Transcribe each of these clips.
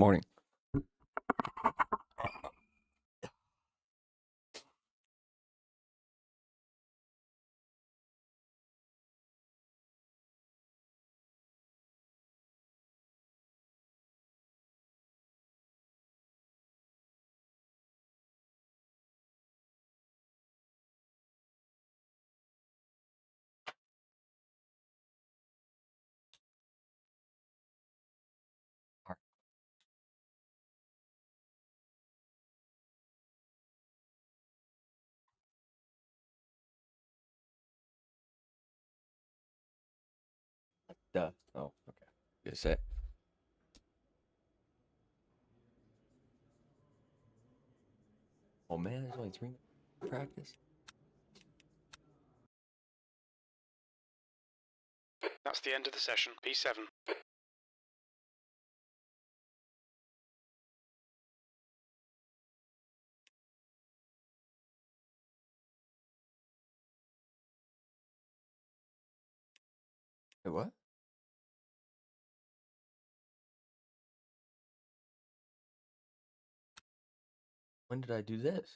Morning. Duh. Oh, okay. Gonna say. Oh man, there's only 3 minutes of practice. That's the end of the session. P7. Wait, what? When did I do this?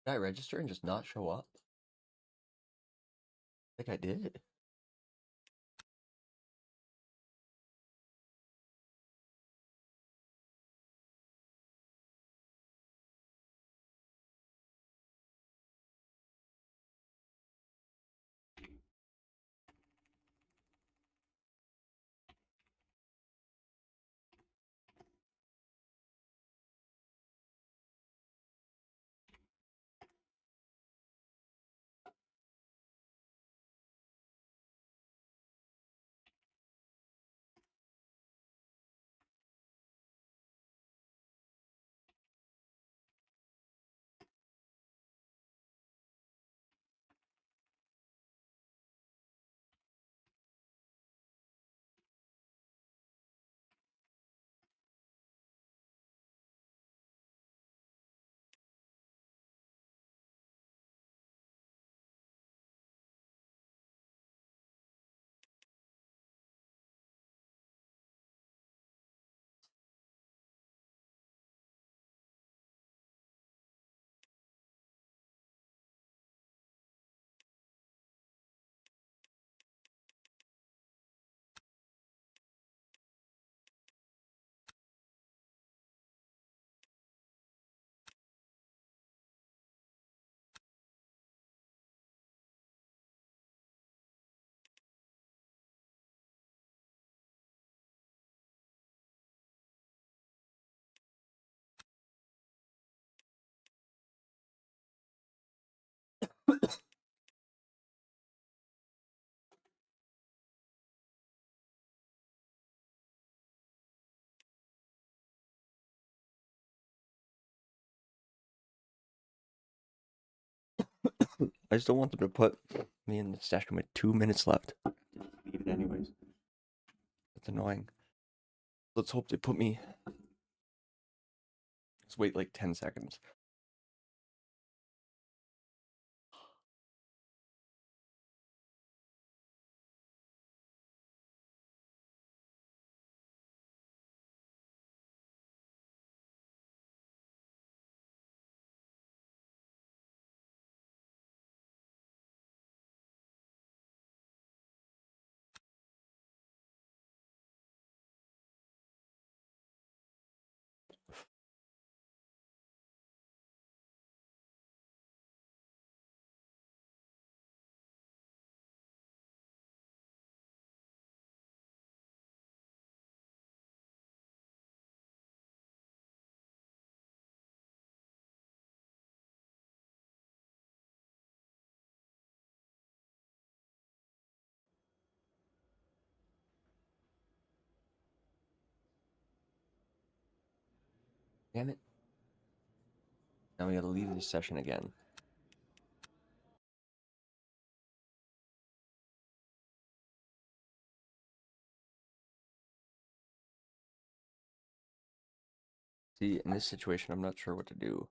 Did I register and just not show up? I think I did. I just don't want them to put me in the session with 2 minutes left. Leave it anyways. That's annoying. Let's hope they put me. Let's wait like 10 seconds. Damn it. Now we gotta leave this session again. See, in this situation, I'm not sure what to do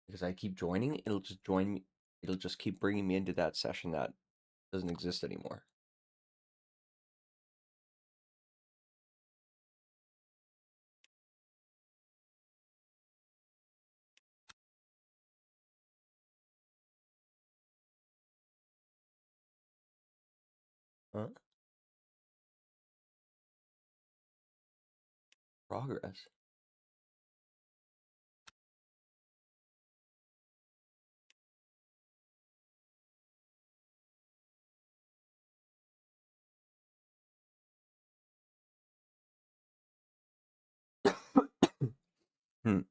because I keep joining. It'll just join me. It'll just keep bringing me into that session that doesn't exist anymore. Huh? Progress. Hmm.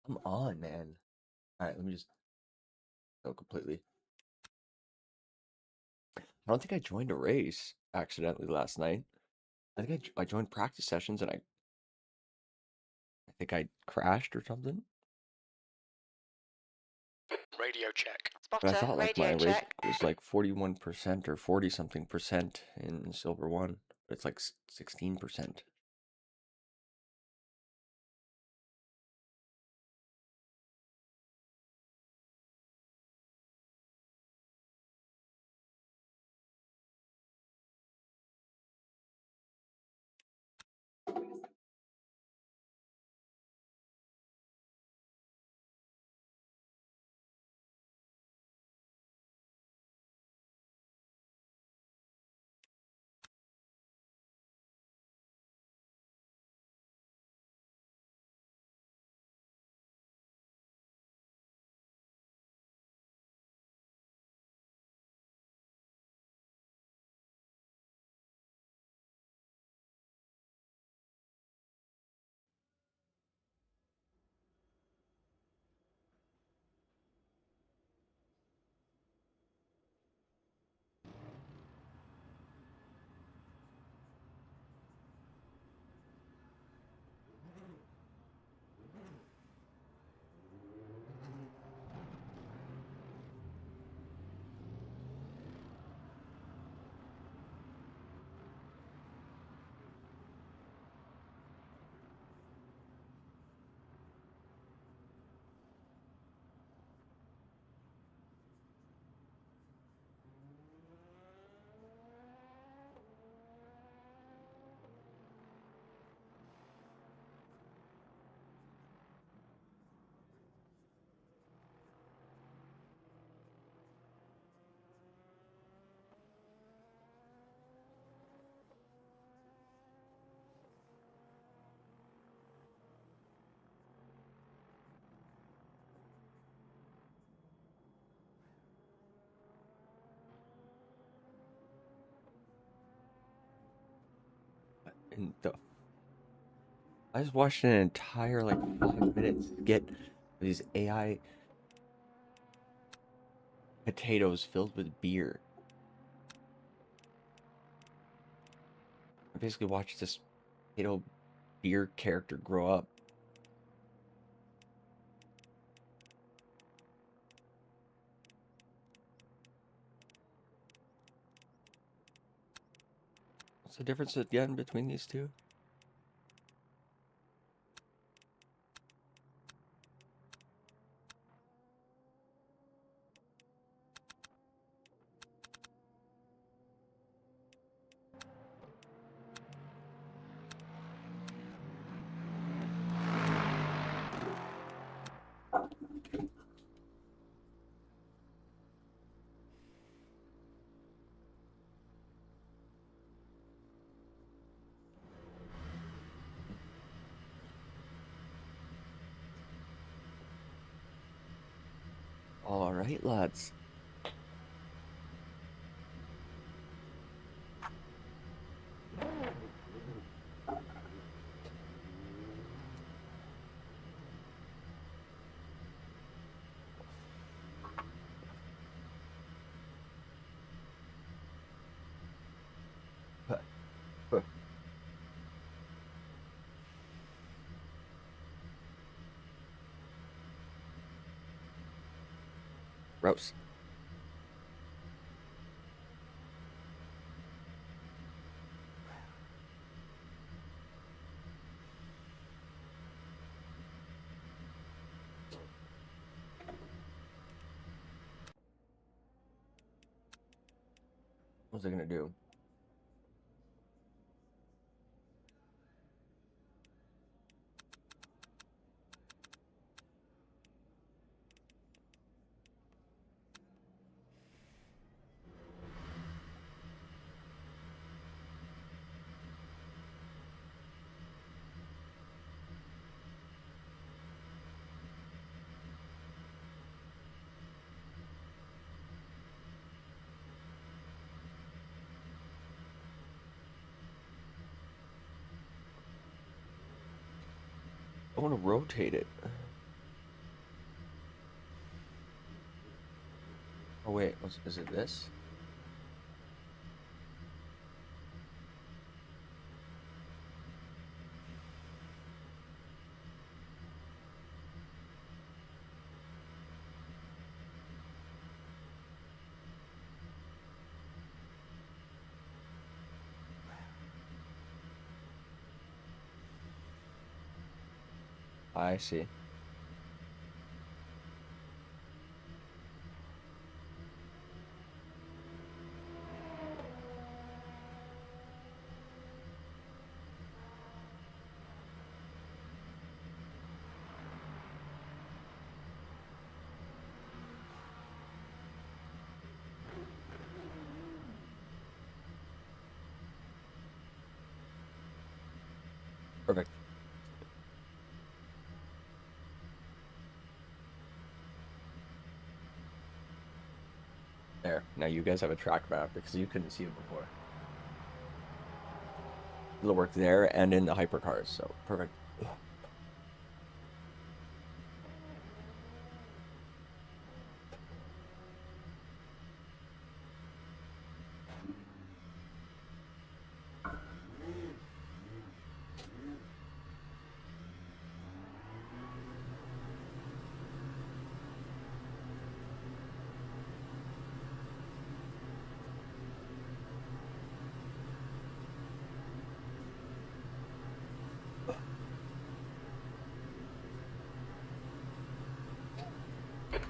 Come on, man. All right, let me just go completely. I don't think I joined a race accidentally last night. I think I joined practice sessions and I think I crashed or something. Radio check. But I thought like my Radio race check. was like 41% or 40 something percent in Silver 1. But it's like 16%. And I just watched an entire like 5 minutes get these AI potatoes filled with beer. I basically watched this potato beer character grow up. What's the difference again between these two? All right, lads. Gross. What's it gonna do? I want to rotate it. Oh wait, is it this? I see. Perfect. There. Now you guys have a track map because you couldn't see it before. It'll work there and in the hypercars, so perfect.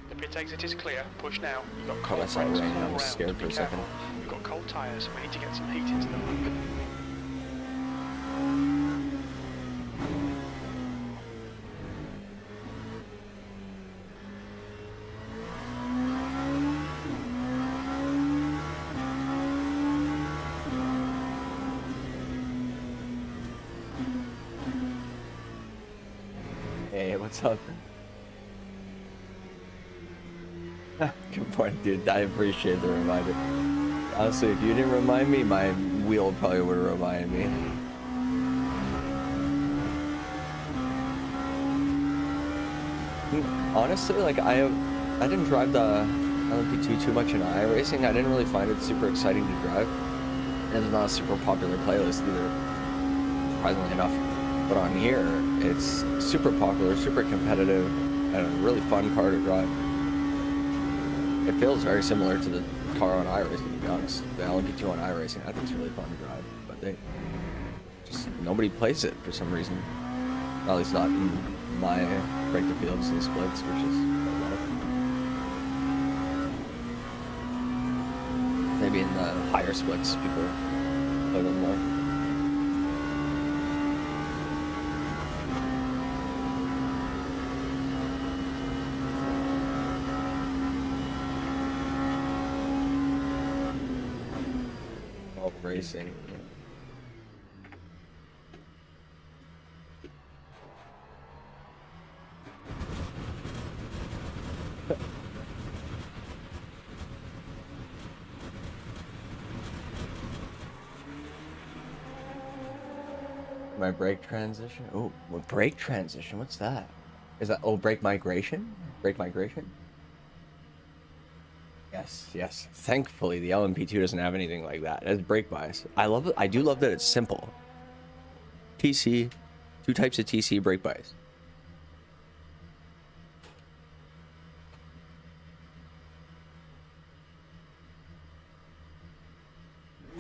The pit exit is clear. Push now. You've got Oh, cold I saw brakes rain. all I was around. scared for Be a second. careful. You've got cold tyres. We need to get some heat into them. Hey, what's up? Good point, dude. I appreciate the reminder. Honestly, if you didn't remind me, my wheel probably would have reminded me. Honestly, like I didn't drive the LMP2 too much in iRacing. I didn't really find it super exciting to drive. And it's not a super popular playlist either, surprisingly enough. But on here, it's super popular, super competitive, and a really fun car to drive. It feels very similar to the car on iRacing, to be honest. The LMP2 on iRacing, I think it's really fun to drive, but they just nobody plays it for some reason. At least not in my break the fields and splits, which is a lot. Maybe in the higher splits, people play them more. Racing. my brake transition. Oh, what brake transition? What's that? Is that brake migration? Brake migration? Yes, yes. Thankfully, the LMP2 doesn't have anything like that. It's brake bias. I love it. I do love that it's simple. TC, 2 types of TC brake bias.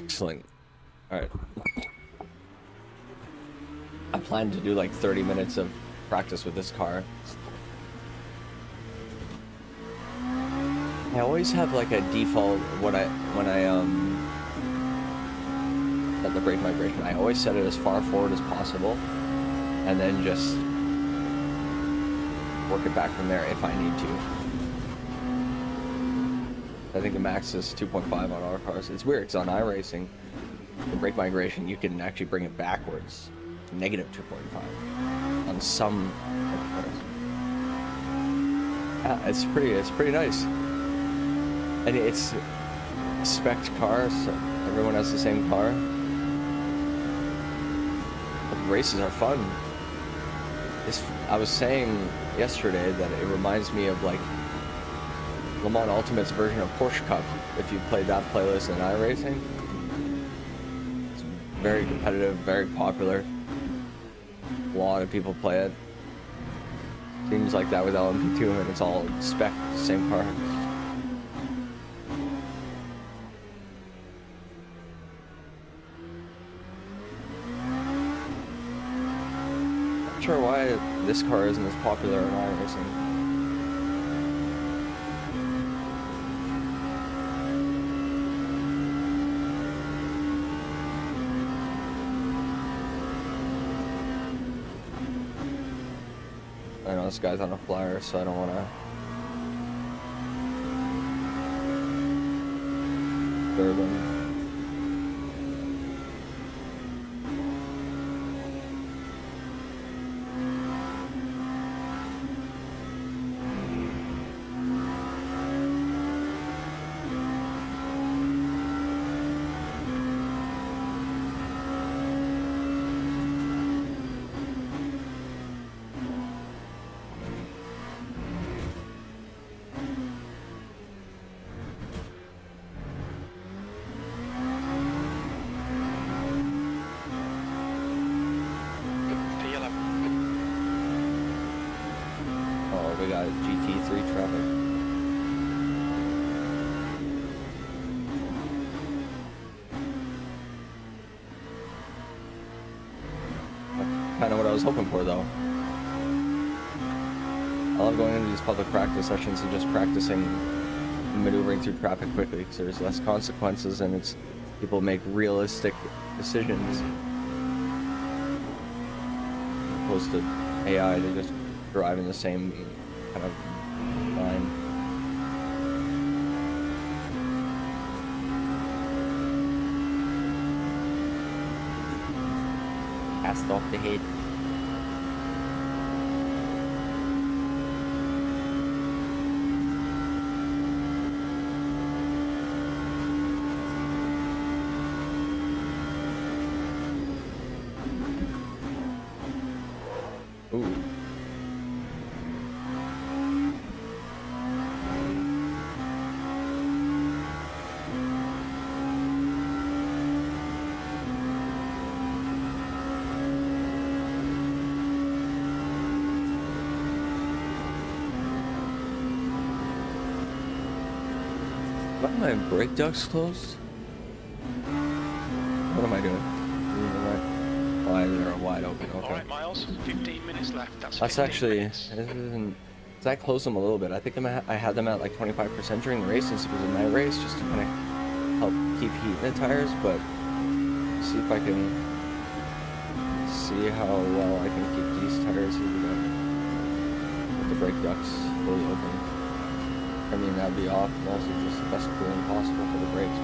Excellent. All right. I plan to do like 30 minutes of practice with this car. I always have like a default when I set the brake migration. I always set it as far forward as possible, and then just work it back from there if I need to. I think the max is 2.5 on our cars. It's weird because on iRacing, the brake migration you can actually bring it backwards, to negative 2.5 on some cars. Yeah, it's pretty nice. And it's a spec car, so everyone has the same car. But the races are fun. I was saying yesterday that it reminds me of like Le Mans Ultimate's version of Porsche Cup, if you played that playlist in iRacing. It's very competitive, very popular. A lot of people play it. Seems like that with LMP2, and it's all spec, same car. Not sure why this car isn't as popular in iRacing. I know this guy's on a flyer, so I don't want to disturb him. We got GT3 traffic. Kind of what I was hoping for, though. I love going into these public practice sessions and just practicing maneuvering through traffic quickly, because there's less consequences and it's people make realistic decisions, as opposed to AI. They just drive in the same kind of line. Cast off the head. Ooh. Why are my brake ducts closed? What am I doing? Why they're wide open? Okay. Alright, Miles, 15 minutes left. That's actually, that closed them a little bit. I think I had them at like 25% during the race since it was a night race, just to kind of help keep heat in the tires, but see if I can see how well I can keep these tires heated up with the brake ducts fully open. I mean, that'd be off, and also just the best cooling possible for the brakes.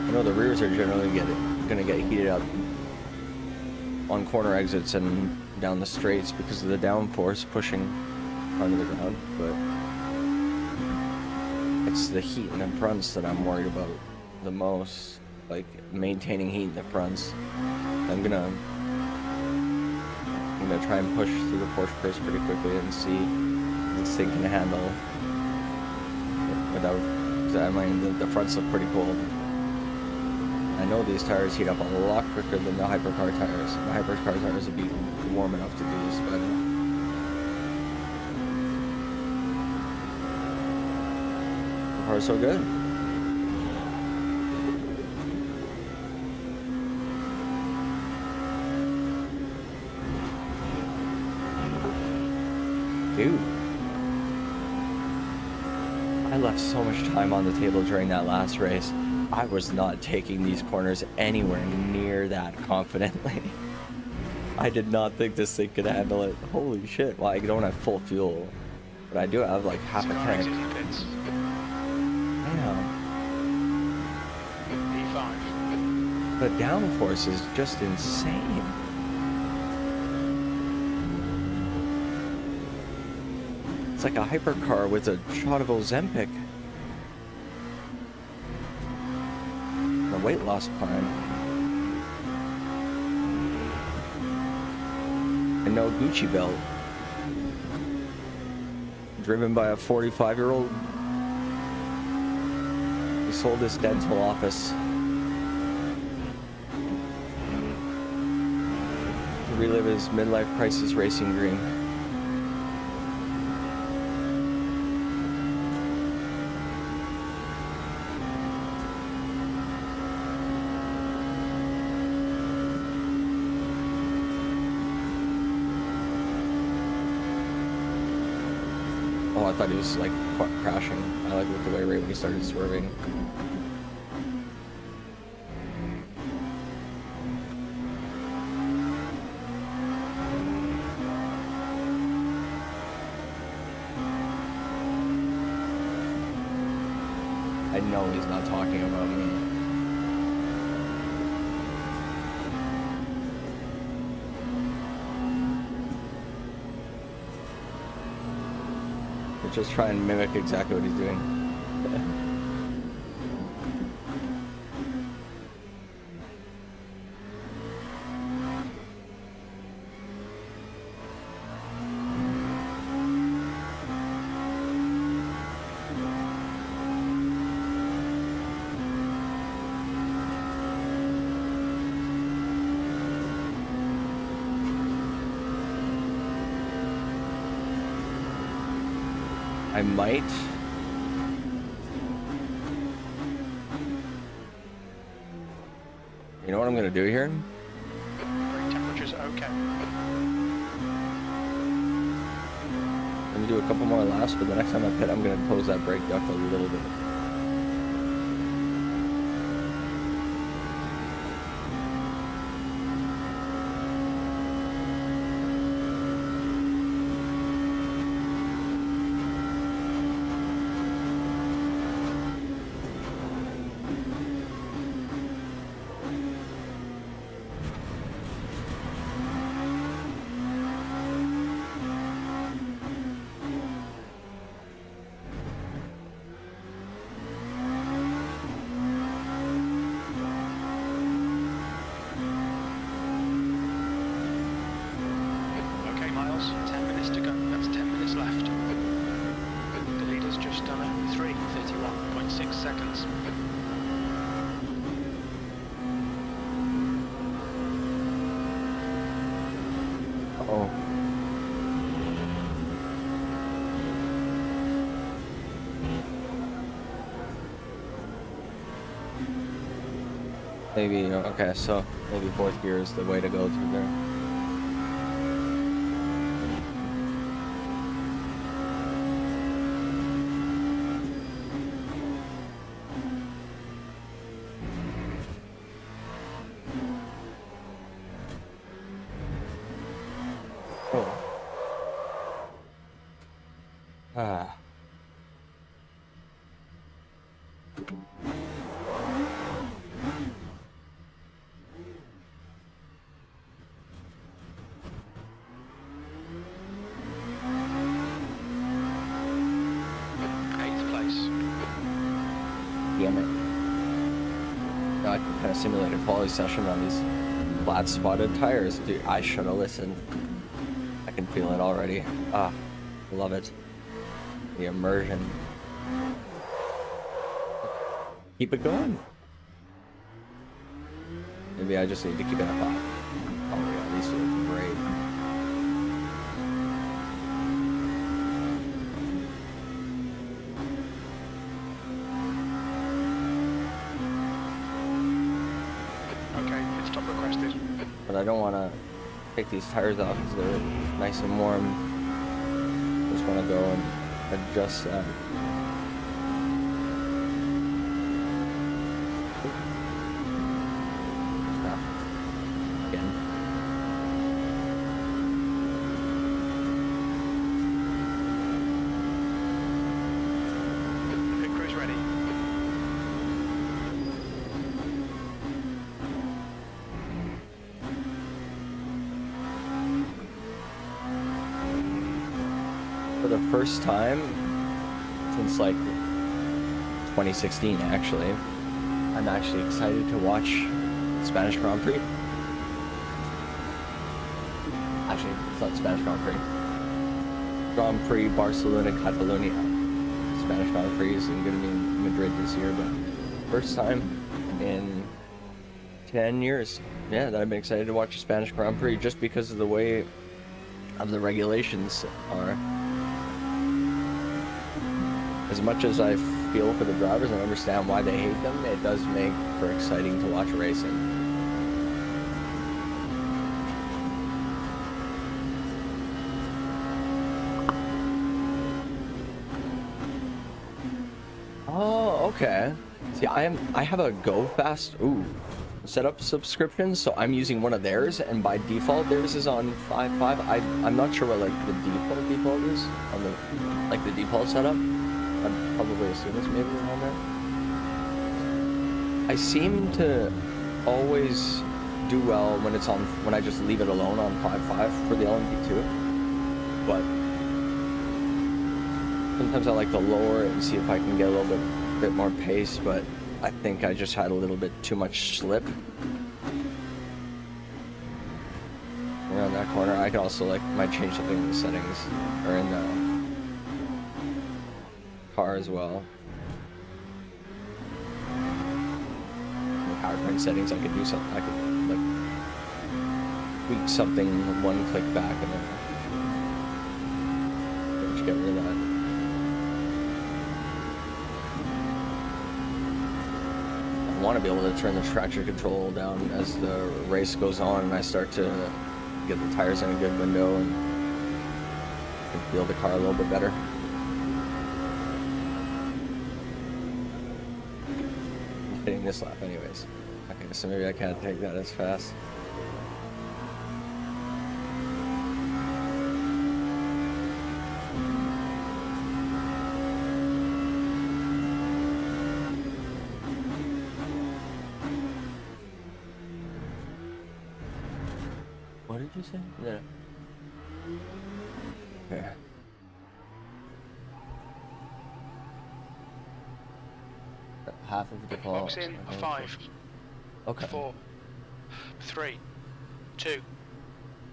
I know the rears are generally gonna get heated up on corner exits and down the straights because of the downforce pushing onto the ground, but it's the heat in the fronts that I'm worried about the most, like maintaining heat in the fronts. I'm gonna try and push through the Porsche curves pretty quickly and see if this thing can handle it without, I mean, the fronts look pretty cool. I know these tires heat up a lot quicker than the hypercar tires. The hypercar tires will be warm enough to do this by now. So far, so good. Dude, I left so much time on the table during that last race. I was not taking these corners anywhere near that confidently. I did not think this thing could handle it. Holy shit. Well, I don't have full fuel, but I do have like half a tank. Damn. The downforce is just insane. It's like a hypercar with a shot of Ozempic. The weight loss plan. And no Gucci belt. Driven by a 45-year-old. He sold his dental office to relive his midlife crisis racing dream. Oh, I thought he was like crashing. I like looked away right when he started swerving. I know he's not talking about me. Just try and mimic exactly what he's doing. I might. You know what I'm gonna do here? Brake temperature's okay. Let me do a couple more laps, but the next time I pit, I'm gonna close that brake duct a little bit. Oh. Maybe, okay, so maybe fourth gear is the way to go through there. Now I can kind of simulate a quality session on these flat spotted tires. Dude, I should have listened. I can feel it already. Ah, love it. The immersion. Keep it going. Maybe I just need to keep it up high. Oh yeah, these feel great. Okay, pit stop requested. But I don't want to take these tires off because they're nice and warm. Just want to go and adjust that. Again. Pit crew's ready. For the first time since like 2016 actually, I'm actually excited to watch Spanish Grand Prix. Actually, it's not Spanish Grand Prix. Grand Prix Barcelona, Catalonia. Spanish Grand Prix is going to be in Madrid this year, but first time in 10 years, yeah, that I've been excited to watch a Spanish Grand Prix just because of the way of the regulations are. As much as I feel for the drivers and understand why they hate them, it does make for exciting to watch racing. Oh, okay. See, I have a Go Fast setup subscription, so I'm using one of theirs, and by default theirs is on 5.5. I'm not sure what like the default is on the like the default setup. I'd probably assume it's maybe around there. I seem to always do well when it's on when I just leave it alone on 5.5 for the LMP2, but sometimes I like to lower it and see if I can get a little bit more pace, but I think I just had a little bit too much slip around that corner. I could also might change something in the settings or in the car as well. In the PowerPoint settings, I could do something. I could tweak something one click back and then just get rid of that. I want to be able to turn the traction control down as the race goes on and I start to get the tires in a good window and feel the car a little bit better. I'm hitting this lap anyways. Okay, so maybe I can't take that as fast. What did you say? Yeah. Okay. Half of the default. Box in, 5. Okay. 4, 3, 2,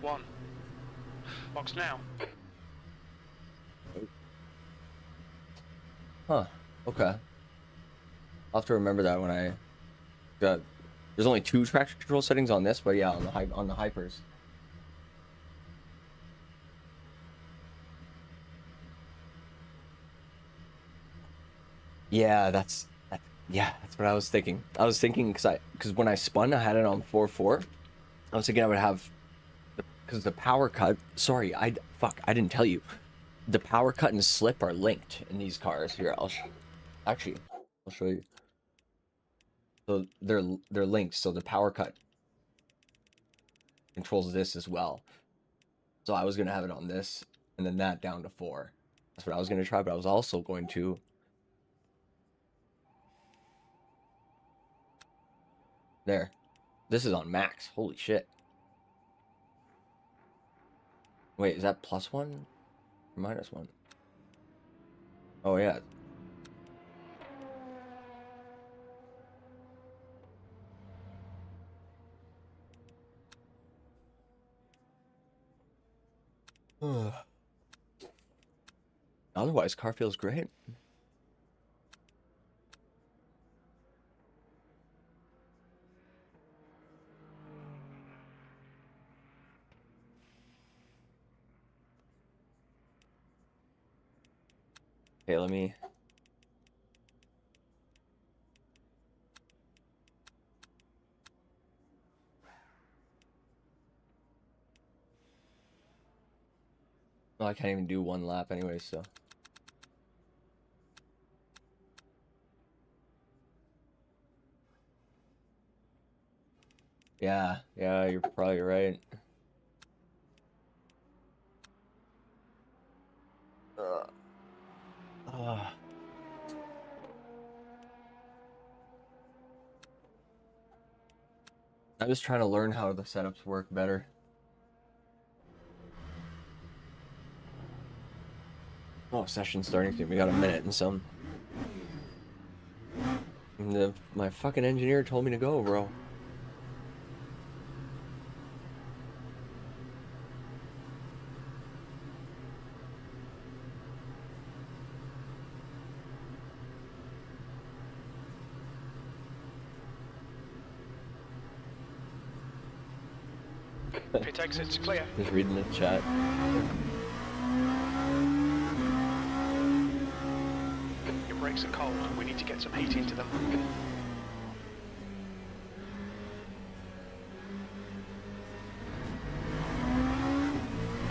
1. Box now. Huh. Okay. I'll have to remember that when I got. There's only 2 traction control settings on this, but yeah, on the hypers. Yeah, that's what I was thinking. I was thinking because when I spun, I had it on 4.4. I was thinking I would have because the power cut. Sorry, I didn't tell you. The power cut and slip are linked in these cars. Here, I'll show you. So they're linked. So the power cut controls this as well. So I was gonna have it on this and then that down to 4. That's what I was gonna try, but I was also going to. There. This is on max. Holy shit. Wait, is that +1 or -1? Oh, yeah. Otherwise, car feels great. Okay, let me... Well, I can't even do one lap anyway, so... Yeah, you're probably right. Uh, I'm just trying to learn how the setups work better. Oh, session's starting soon. We got a minute and some. And my fucking engineer told me to go, bro. Pit exit's clear. Just reading the chat. Your brakes are cold. We need to get some heat into them.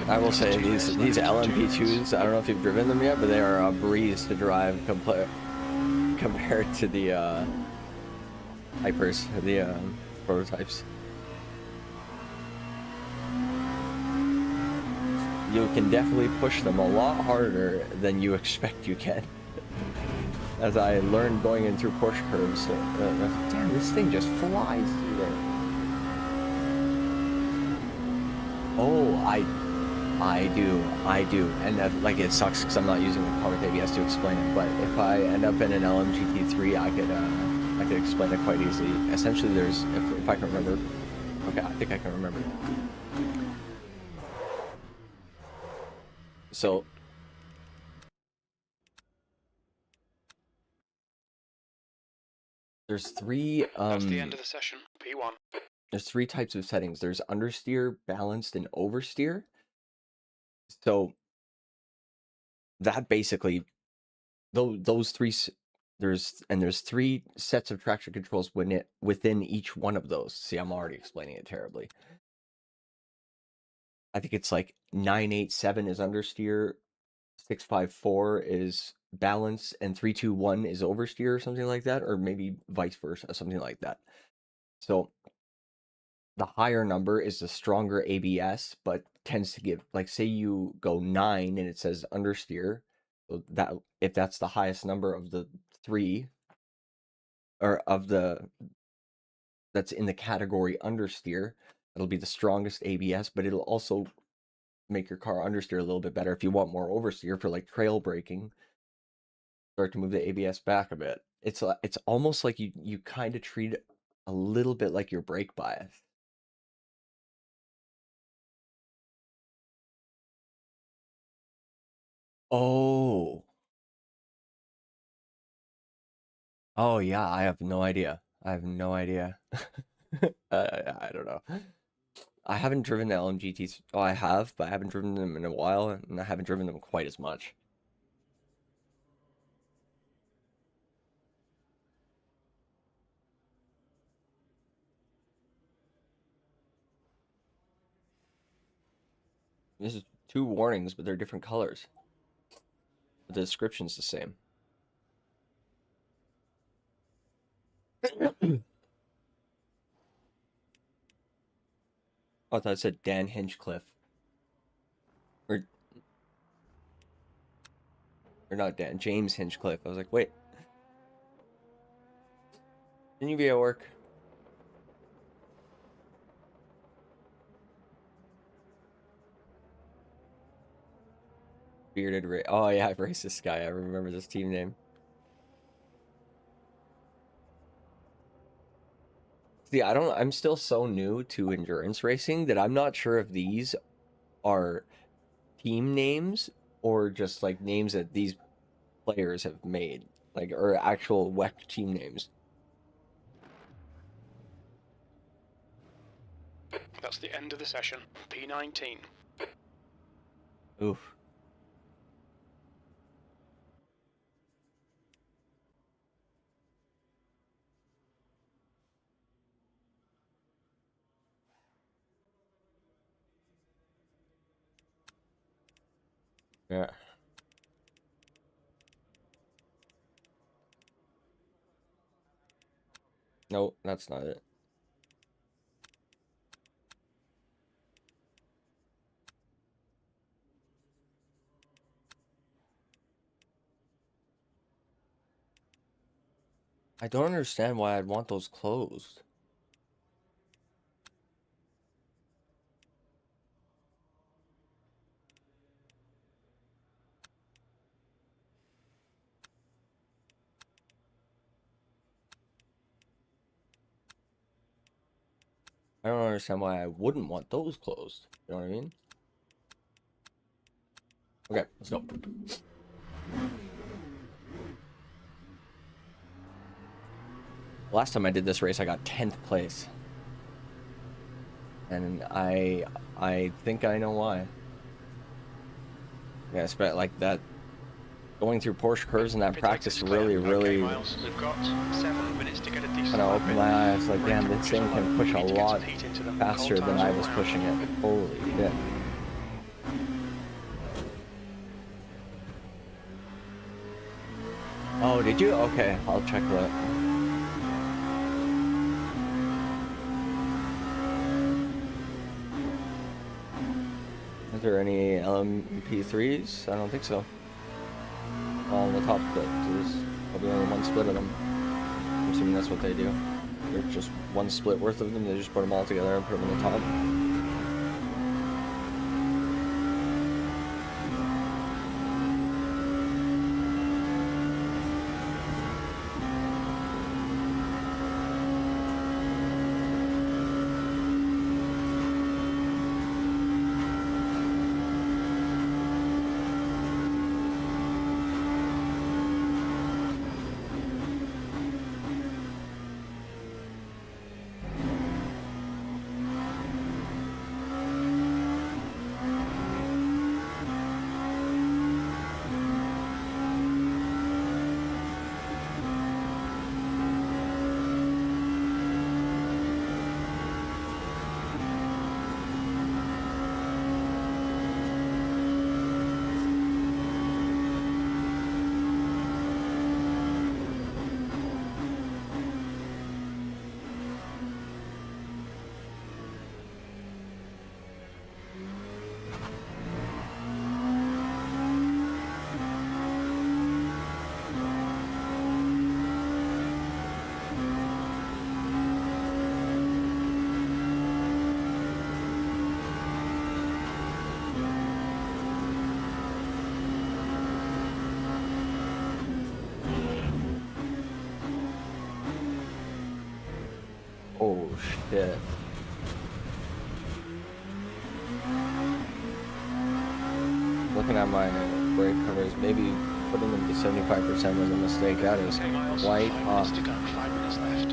I will say these LMP2s, I don't know if you've driven them yet, but they are a breeze to drive compared to the Hypers, the prototypes. You can definitely push them a lot harder than you expect you can. As I learned going in through Porsche curves, damn, this thing just flies through there. Oh, I do, and that, like, it sucks because I'm not using the Cockpit ABS to explain it. But if I end up in an LMGT3, I could explain it quite easily. Essentially, there's, if I can remember. Okay, I think I can remember. So, there's three. That's the end of the session. P1. There's three types of settings. There's understeer, balanced, and oversteer. So that basically, those three, there's three sets of traction controls within each one of those. See, I'm already explaining it terribly. I think it's like 987 is understeer, 654 is balance, and 321 is oversteer or something like that, or maybe vice versa, something like that. So the higher number is the stronger ABS, but tends to give, like, say you go 9 and it says understeer, so that if that's the highest number of the three, or of the that's in the category understeer, it'll be the strongest ABS, but it'll also make your car understeer a little bit better. If you want more oversteer for like trail braking, start to move the ABS back a bit. It's almost like you kind of treat it a little bit like your brake bias. Oh. Oh yeah, I have no idea. I have no idea. I don't know. I haven't driven the LMGTs. Oh, I have, but I haven't driven them in a while, and I haven't driven them quite as much. This is 2 warnings, but they're different colors. But the description's the same. Oh, I thought it said Dan Hinchcliffe. Or not Dan, James Hinchcliffe. I was like, wait. Didn't you be at work? Bearded Ray. Oh yeah, I've raced this guy. I remember this team name. See, I'm still so new to endurance racing that I'm not sure if these are team names or just like names that these players have made, like, or actual WEC team names? That's the end of the session. P19. Oof. Yeah. Nope, that's not it. I don't understand why I'd want those closed. I don't understand why I wouldn't want those closed. You know what I mean? Okay, let's go. Last time I did this race, I got 10th place. And I think I know why. Yeah, I spent like that going through Porsche curves and that practice really Miles, we've got 7 minutes to get a decent kind of opened my eyes. Like, damn, this thing can push a lot faster than I was pushing it. Holy shit. Oh, did you? Okay, I'll check that. Is there any LMP3s? I don't think so. All in the top split. There's probably only one split of them. I'm assuming that's what they do. There's just one split worth of them. They just put them all together and put them in the top. Oh shit. Looking at my brake covers, maybe putting them to 75% was a mistake. That is quite off. 5 minutes left.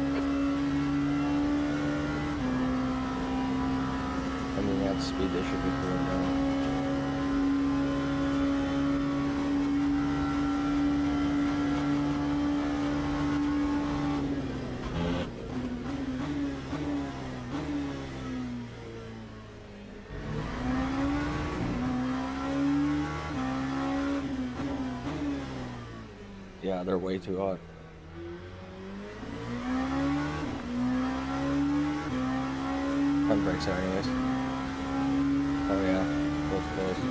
I mean, at speed they should be going down. Yeah, they're way too hot. Front brakes are anyways. Oh yeah, both close.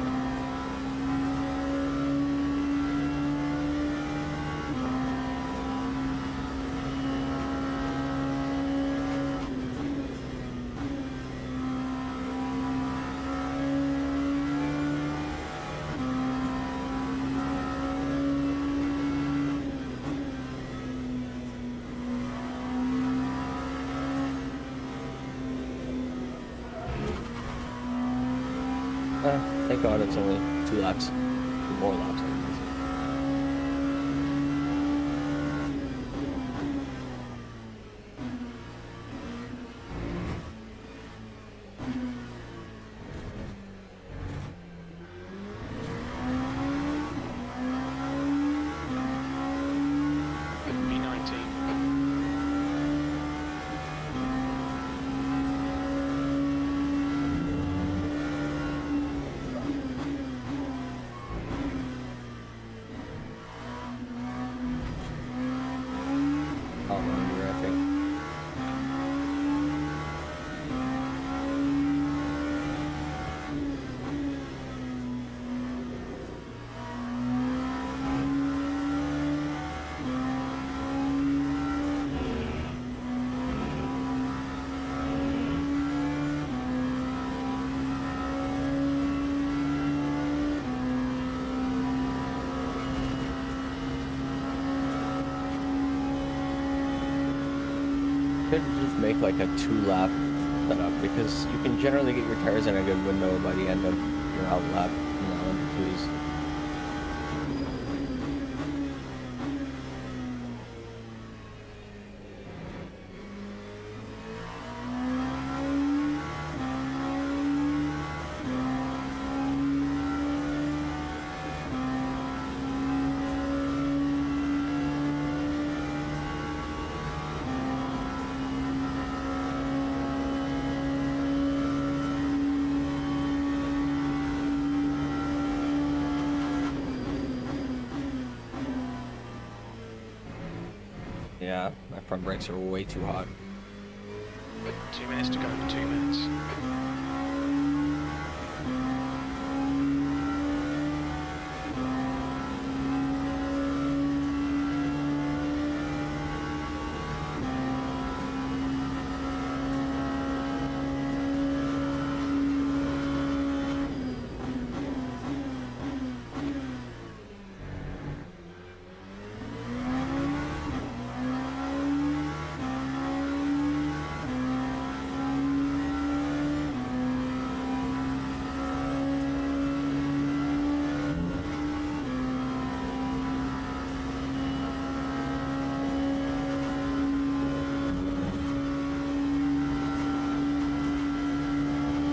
Thank God it's only 2 laps. 2 more laps, I guess. V19. I think. Could just make like a 2-lap setup because you can generally get your tires in a good window by the end of your out lap in the LMP2s. Yeah, my front brakes are way too hot. 2 minutes to go, 2 minutes.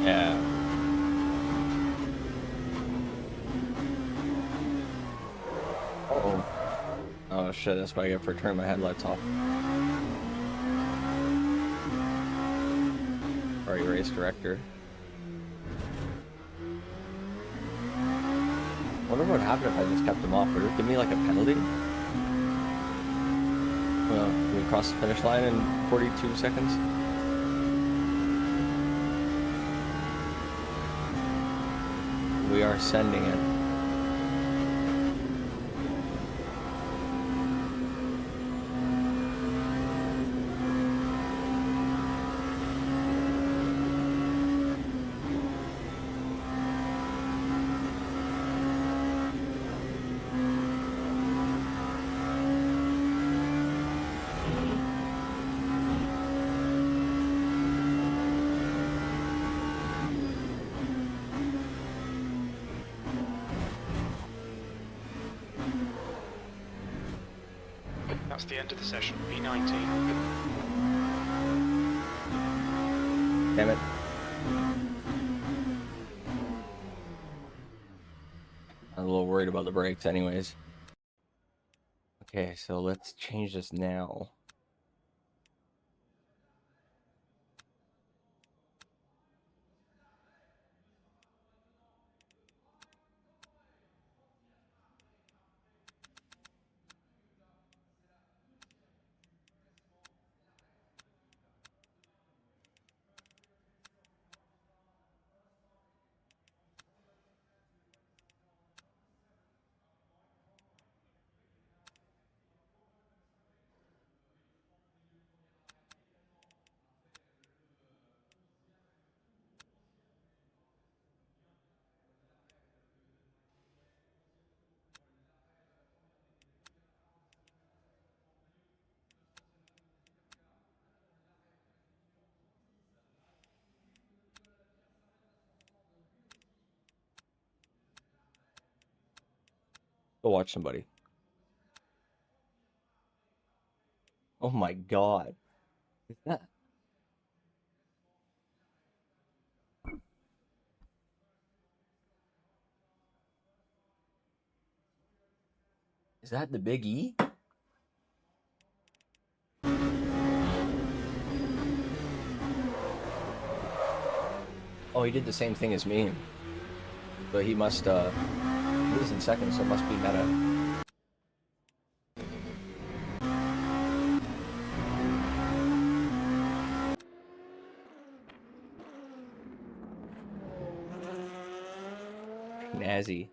Yeah. Uh-oh. Oh shit, that's what I get for turning my headlights off. Sorry, race director. Wonder what would happen if I just kept them off. Would it give me like a penalty? Well, we cross the finish line in 42 seconds. We are sending it. That's the end of the session, V19. Damn it. I'm a little worried about the brakes anyways. Okay, so let's change this now. Go watch somebody. Oh my god. Is that? Is that the Big E? Oh, he did the same thing as me. But he must, he was in second, so it must be meta. Nazi.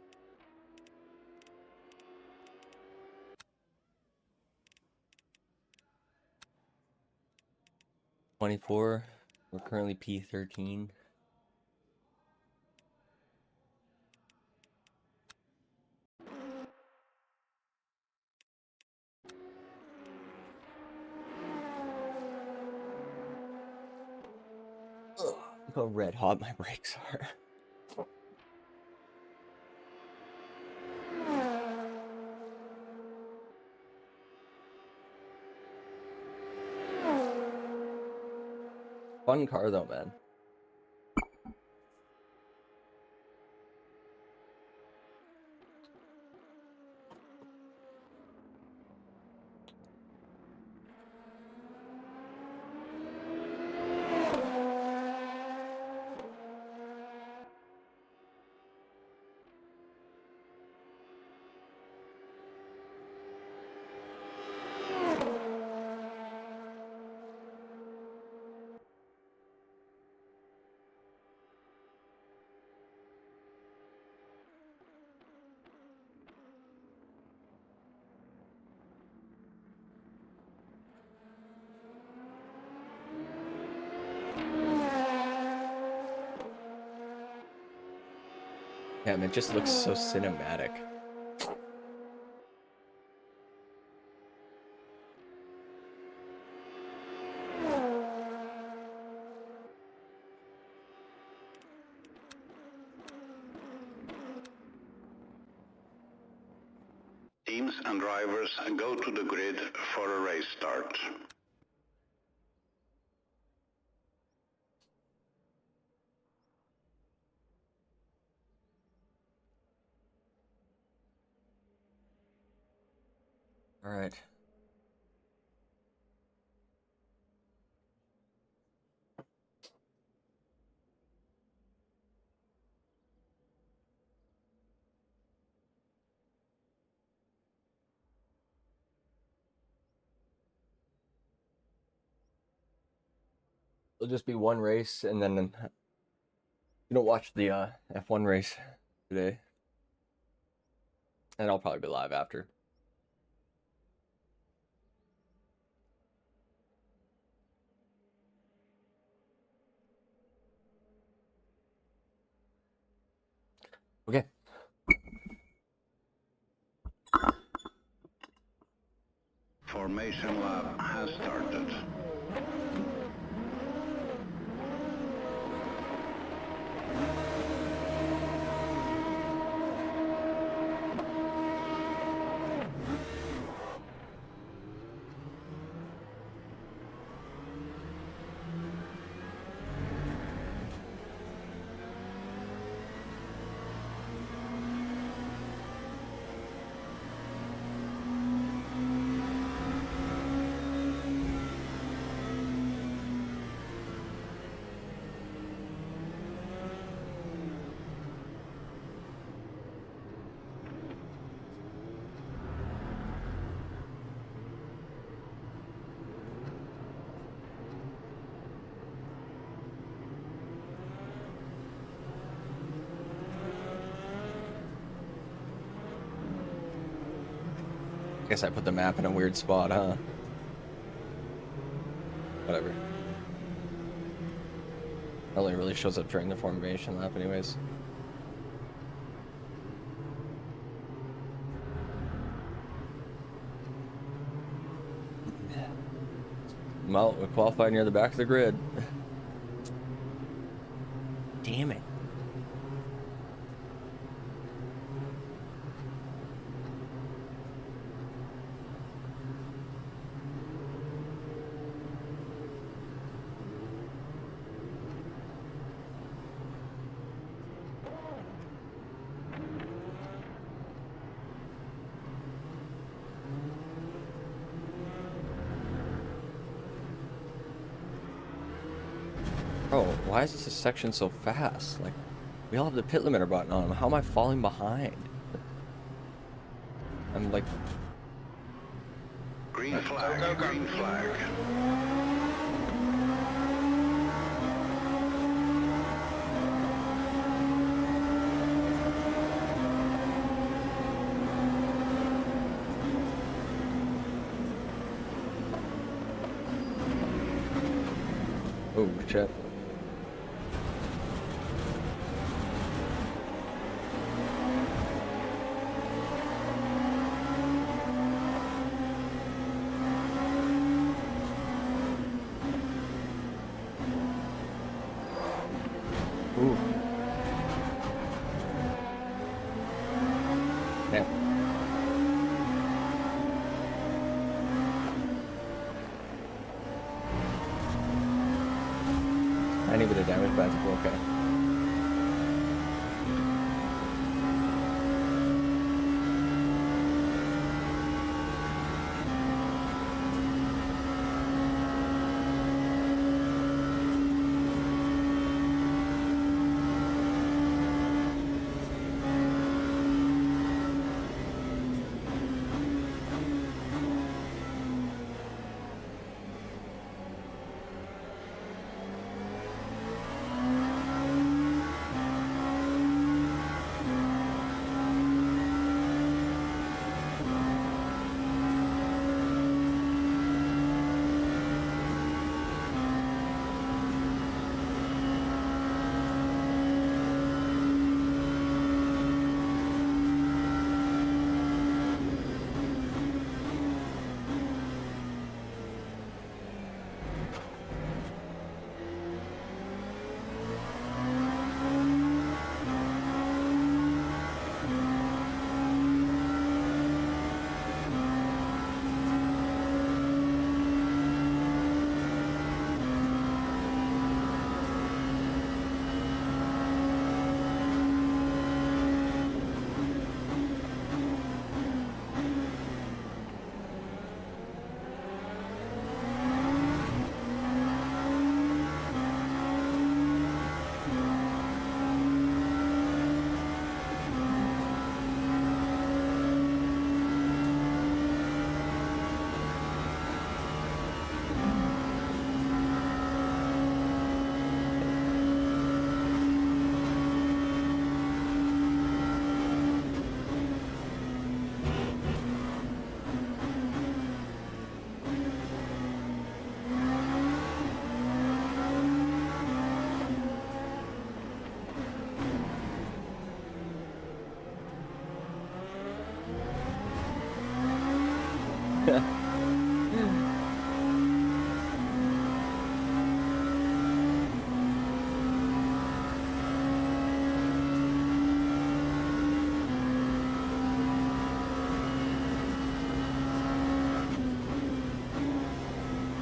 '24. We're currently P13. Look how red hot my brakes are. Fun car though, man. Damn, it just looks so cinematic. Teams and drivers go to the grid for a race start. All right. It'll just be one race, and then you don't watch the F1 race today, and I'll probably be live after. Okay. Formation lap has started. Guess I put the map in a weird spot, huh? Whatever. It only really shows up during the formation lap anyways. Well, we qualified near the back of the grid. Damn it. why is this section so fast? Like, we all have the pit limiter button on. How am I falling behind? I'm like... Green flag, green flag. Oh, shit. Ooh. Damn. Tiny bit of damage, but it's okay.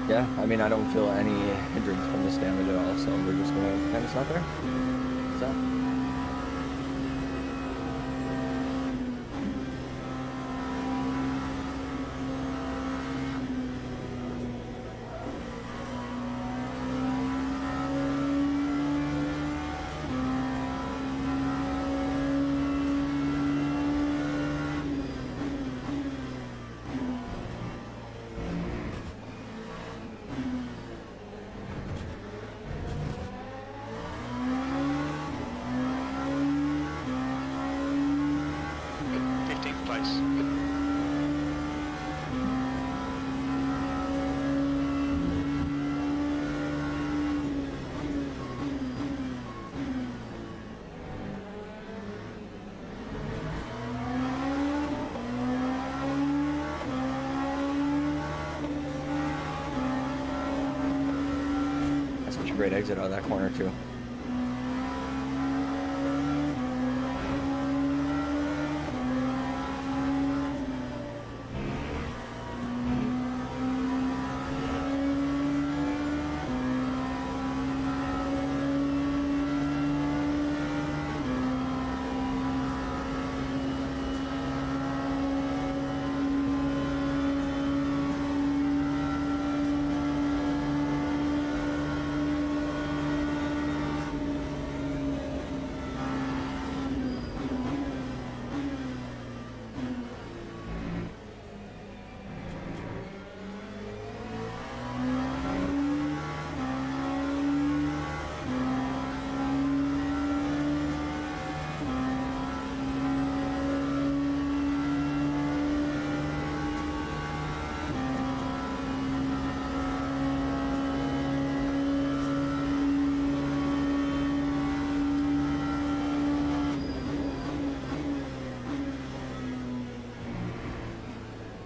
Yeah, I mean, I don't feel any hindrance from this damage at all, so we're just gonna pretend it's not there. So. Great exit out of that corner too.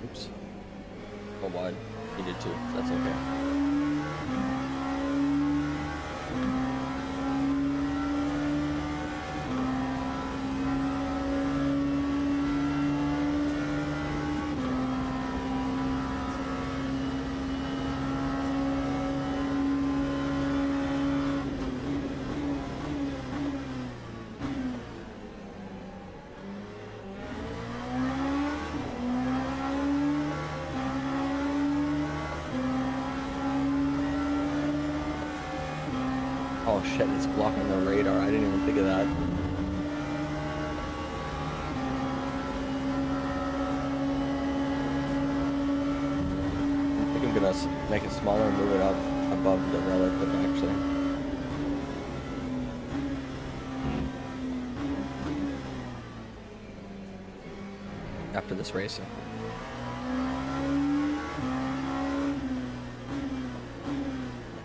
Oops. Oh, wide. He did too. So that's okay. Oh shit, it's blocking the radar. I didn't even think of that. I think I'm gonna make it smaller and move it up above the relic, but actually. After this race.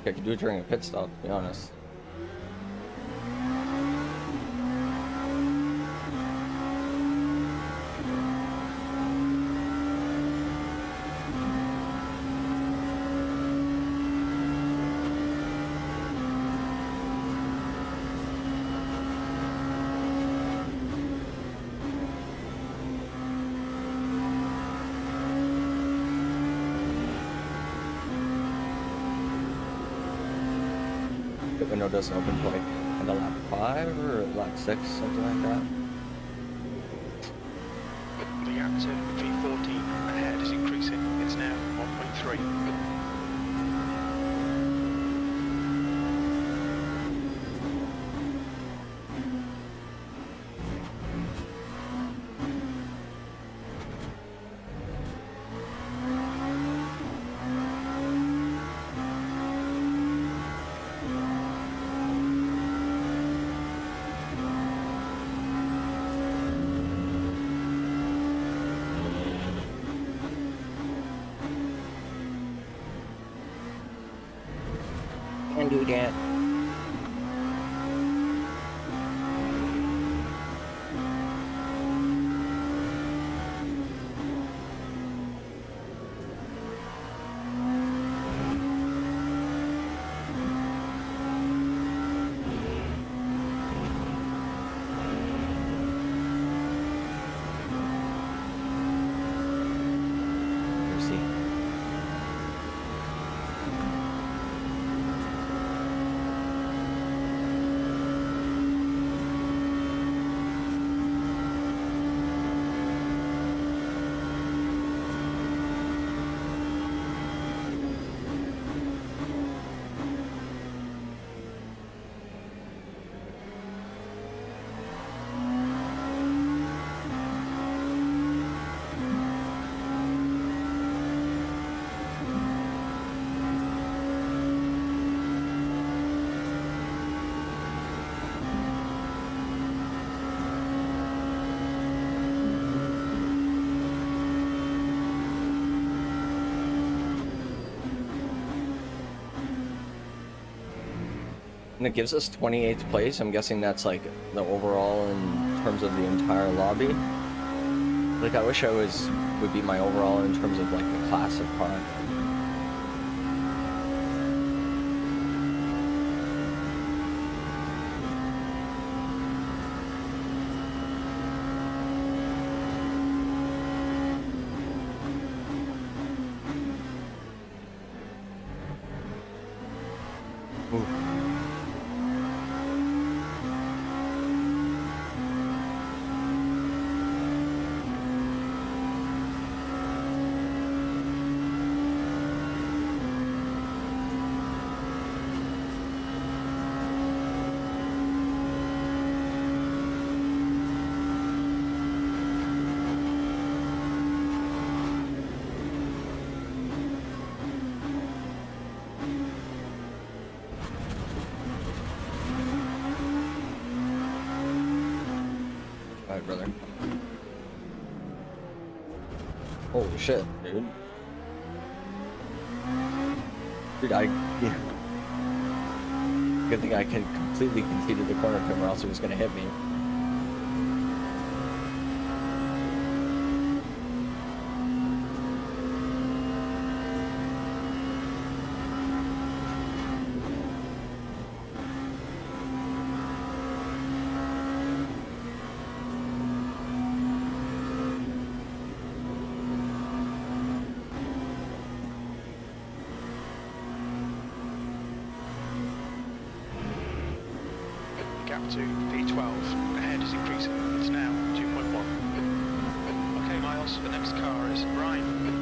I could do it during a pit stop, to be honest. The window doesn't open till like in the lap 5 or lap 6, something like that. The gap to V14 ahead is increasing. It's now 1.3. Can do that. And it gives us 28th place. I'm guessing that's like the overall in terms of the entire lobby. Like I wish I would be my overall in terms of like the class of car. Alright, brother. Holy shit, dude. Dude, yeah. Good thing I can completely conceded the corner to him or else he was gonna hit me. to P12. Ahead is increasing. It's now 2.1. Okay, Miles, the next car is Brian.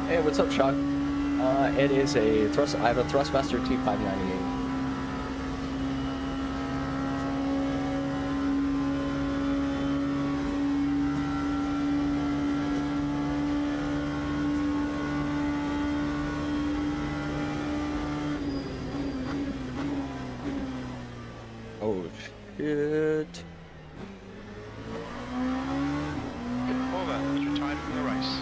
Hey, what's up, Chuck? It is a thrust. I have a Thrustmaster T598. Oh shit! Over has retired from the race.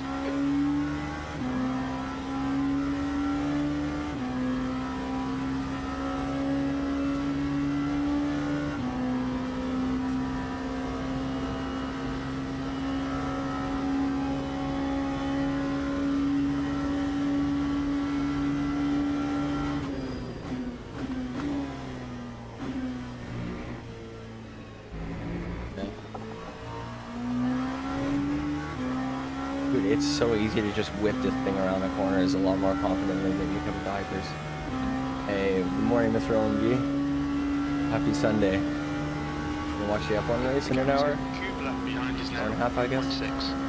Dude, it's so easy to just whip this thing around the corner. It's a lot more confident than you can diapers. Hey, good morning, Mr. LMP. Happy Sunday. You watch the F1 race in an hour? Cube left behind is now Hour and a half, I guess. 1.6.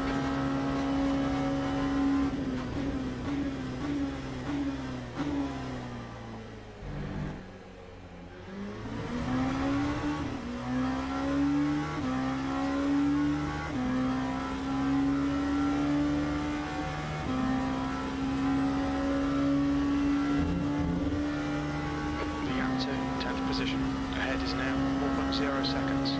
Position. Ahead is now 4.0 seconds.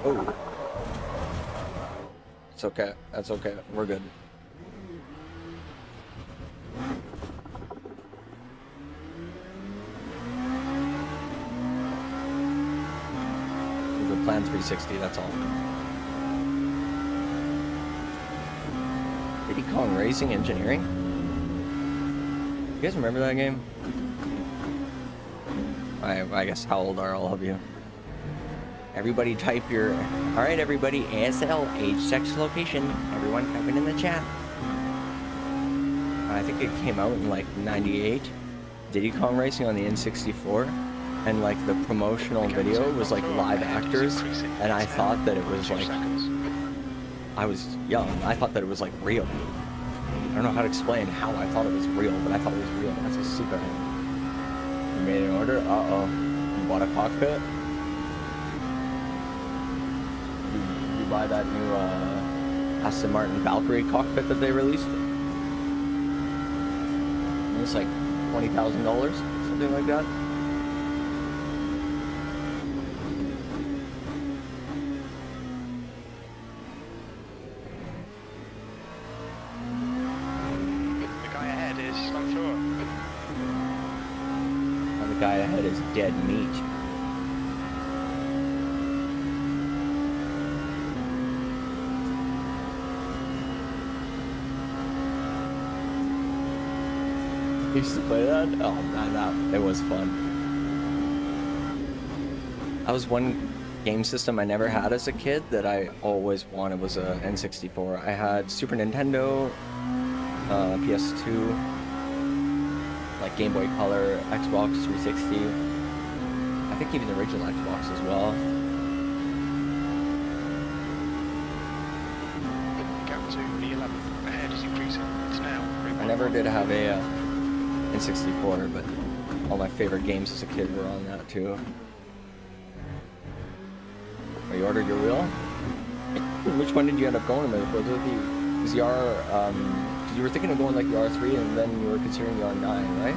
Oh. It's okay. That's okay. We're good. The plan 360, that's all. Diddy Kong Racing Engineering? You guys remember that game? I guess, how old are all of you? Everybody type your... Alright everybody, ASL, age, sex, location. Everyone type it in the chat. I think it came out in like 98. Diddy Kong Racing on the N64. And like the promotional video was like live actors. And I thought that it was like... I was young. I thought that it was like real. I don't know how to explain how I thought it was real, but I thought it was real. That's a secret. You made an order? Uh-oh. You bought a cockpit? You buy that new Aston Martin Valkyrie cockpit that they released? It's like $20,000, something like that. The guy ahead is on tour. And the guy ahead is dead meat. You used to play that? Oh man, it was fun. That was one game system I never had as a kid that I always wanted, was a N64. I had Super Nintendo, PS2, like Game Boy Color, Xbox 360. I think even the original Xbox as well. Gap to the 11. Ahead is increasing. It's now. I never did have a N64, but all my favorite games as a kid were on that too. Oh, you ordered your wheel? Which one did you end up going with? Was it the R? Because you were thinking of going like the R3, and then you were considering the R9, right?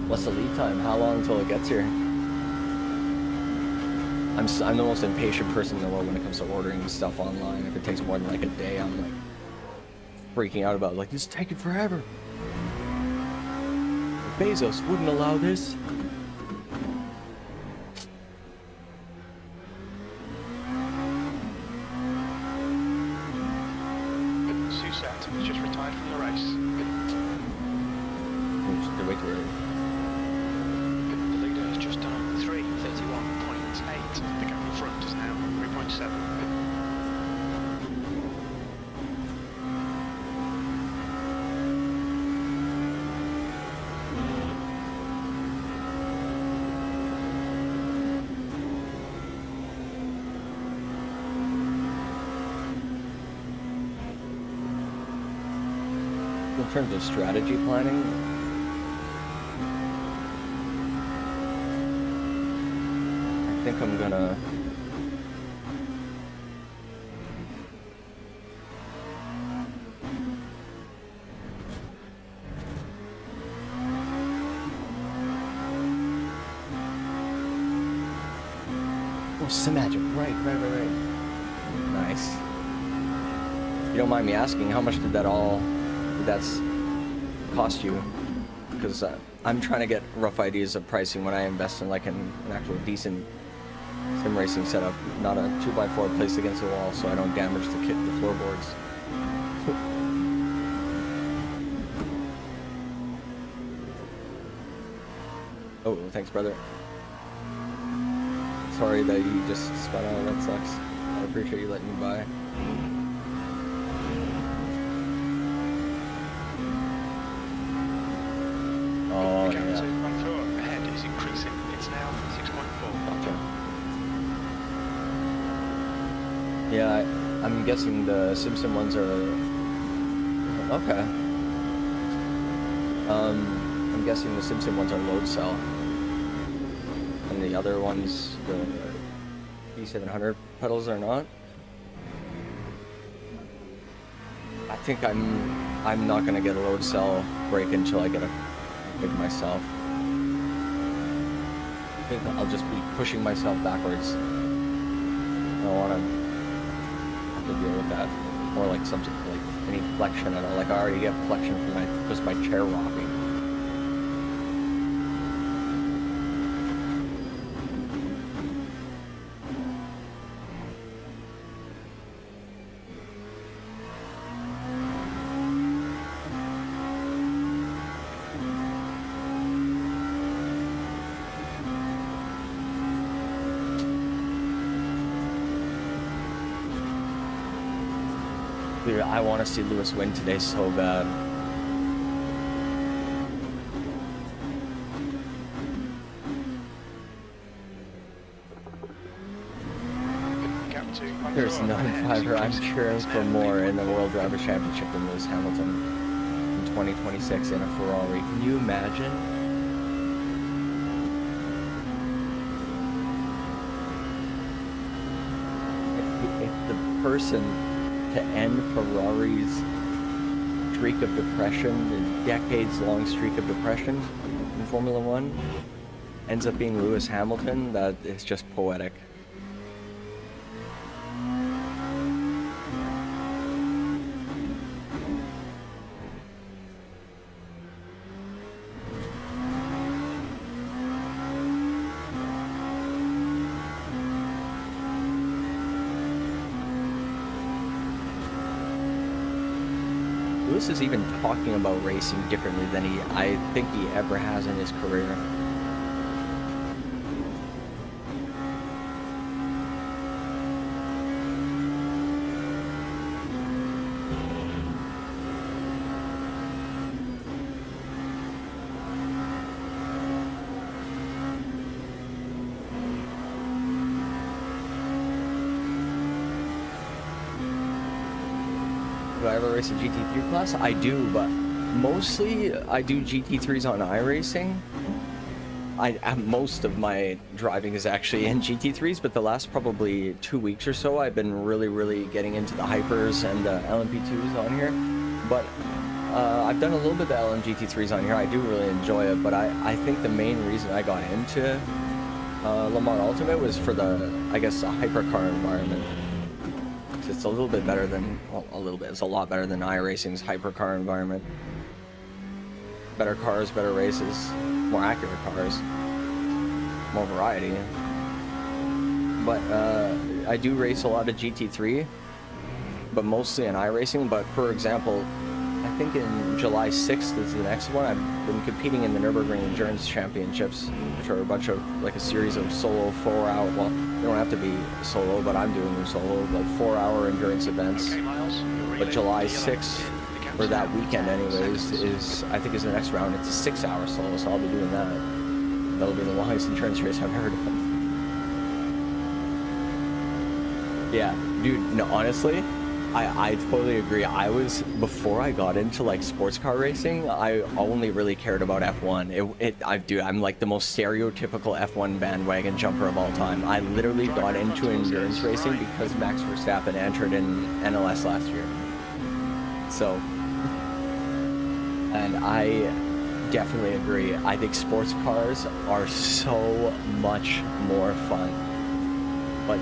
What's the lead time? How long until it gets here? I'm the most impatient person in the world when it comes to ordering stuff online. If it takes more than like a day, I'm like freaking out about it. Like, this is taking forever. Bezos wouldn't allow this. Susat has just retired from the race. Wait till The leader has just done 3:31.8. The gap in front is now 3.7. in terms of strategy planning, I think I'm gonna Magic, right. Nice. You don't mind me asking, how much did that cost you? Because I'm trying to get rough ideas of pricing when I invest in like an actual decent sim racing setup, not a 2x4 placed against the wall, so I don't damage the floorboards. Oh, thanks, brother. Sorry that you just spun out. That sucks. I appreciate you letting me by. Oh, yeah. Ahead is increasing. It's now 6.4. Gotcha. Yeah, I'm guessing the Simpson ones are... Okay. I'm guessing the Simpson ones are load cell. And the other ones, the B700 pedals are not. I think I'm not gonna get a load cell brake until I get a big myself. I think I'll just be pushing myself backwards. I don't wanna have to deal with that. Or like something like any flexion at all. Like I already get flexion from just my chair rocking. Dude, I want to see Lewis win today so bad. There's no fighter I'm cheering for more in the World Drivers' Championship than Lewis Hamilton in 2026 in a Ferrari. Can you imagine? person to end Ferrari's streak of depression, the decades-long streak of depression in Formula One, ends up being Lewis Hamilton. That is just poetic. Lewis is even talking about racing differently than I think he ever has in his career. Do I ever race a GT3 class? I do, but mostly I do GT3s on iRacing. Most of my driving is actually in GT3s, but the last probably 2 weeks or so, I've been really getting into the Hypers and the LMP2s on here. But I've done a little bit of the LMGT3s on here. I do really enjoy it, but I think the main reason I got into Le Mans Ultimate was for the, I guess, the hypercar environment. It's a little bit better than, well, a little bit, it's a lot better than iRacing's hypercar environment. Better cars, better races, more accurate cars, more variety. But I do race a lot of GT3, but mostly in iRacing. But for example, I think in July 6th is the next one. I've been competing in the Nürburgring Endurance Championships, which are a bunch of, like a series of solo 4-hour, well, they don't have to be solo, but I'm doing them solo, like 4-hour endurance events. Okay, Miles, But July 6th, or that weekend anyways, I think is the next round. It's a 6-hour solo, so I'll be doing that. That'll be the longest endurance race I've ever done. Yeah, dude, no, honestly, I totally agree. Before I got into like sports car racing, I only really cared about F1. I'm like the most stereotypical F1 bandwagon jumper of all time. I literally got into endurance racing because Max Verstappen entered in NLS last year. So, and I definitely agree. I think sports cars are so much more fun. But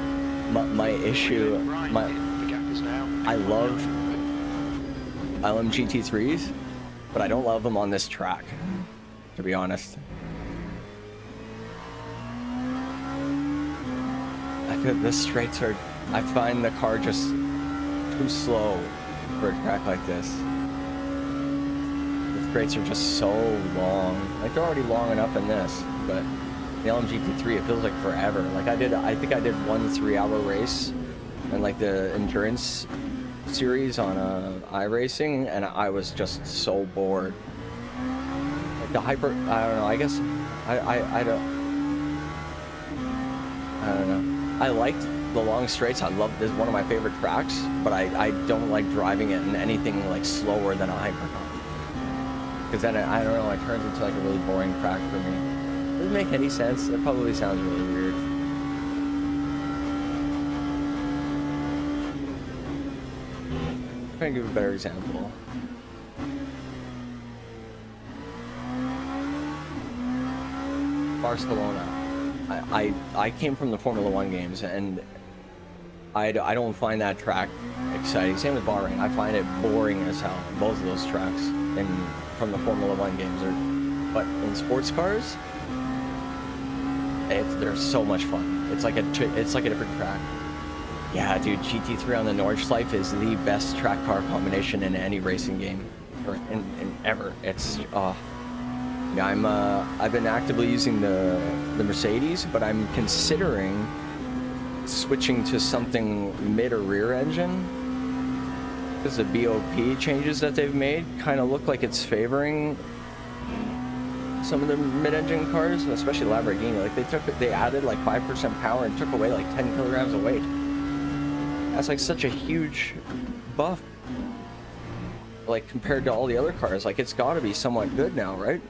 my issue, I love LMGT3s, but I don't love them on this track, to be honest. I feel the straights I find the car just too slow for a track like this. The straights are just so long. Like, they're already long enough in this, but the LMGT3, it feels like forever. Like I think I did one 3-hour race and like the endurance series on iRacing, and I was just so bored. Like the hyper, I don't know, I guess I don't know. I liked the long straights. I love this, one of my favorite tracks, but I don't like driving it in anything like slower than a hypercar, because then I don't know, it turns into like a really boring track for me. Doesn't make any sense. It probably sounds really weird. I'm trying to give a better example. Barcelona. I came from the Formula One games, and I don't find that track exciting. Same with Bahrain. I find it boring as hell. Both of those tracks from the Formula One games but in sports cars, they're so much fun. It's like a different track. Yeah, dude, GT3 on the Nordschleife is the best track car combination in any racing game, or in ever. It's yeah, I've been actively using the Mercedes, but I'm considering switching to something mid or rear engine, because the BOP changes that they've made kind of look like it's favoring some of the mid-engine cars, especially Lamborghini. Like they added like 5% power and took away like 10 kilograms of weight. That's like such a huge buff, like compared to all the other cars. Like, it's got to be somewhat good now, right?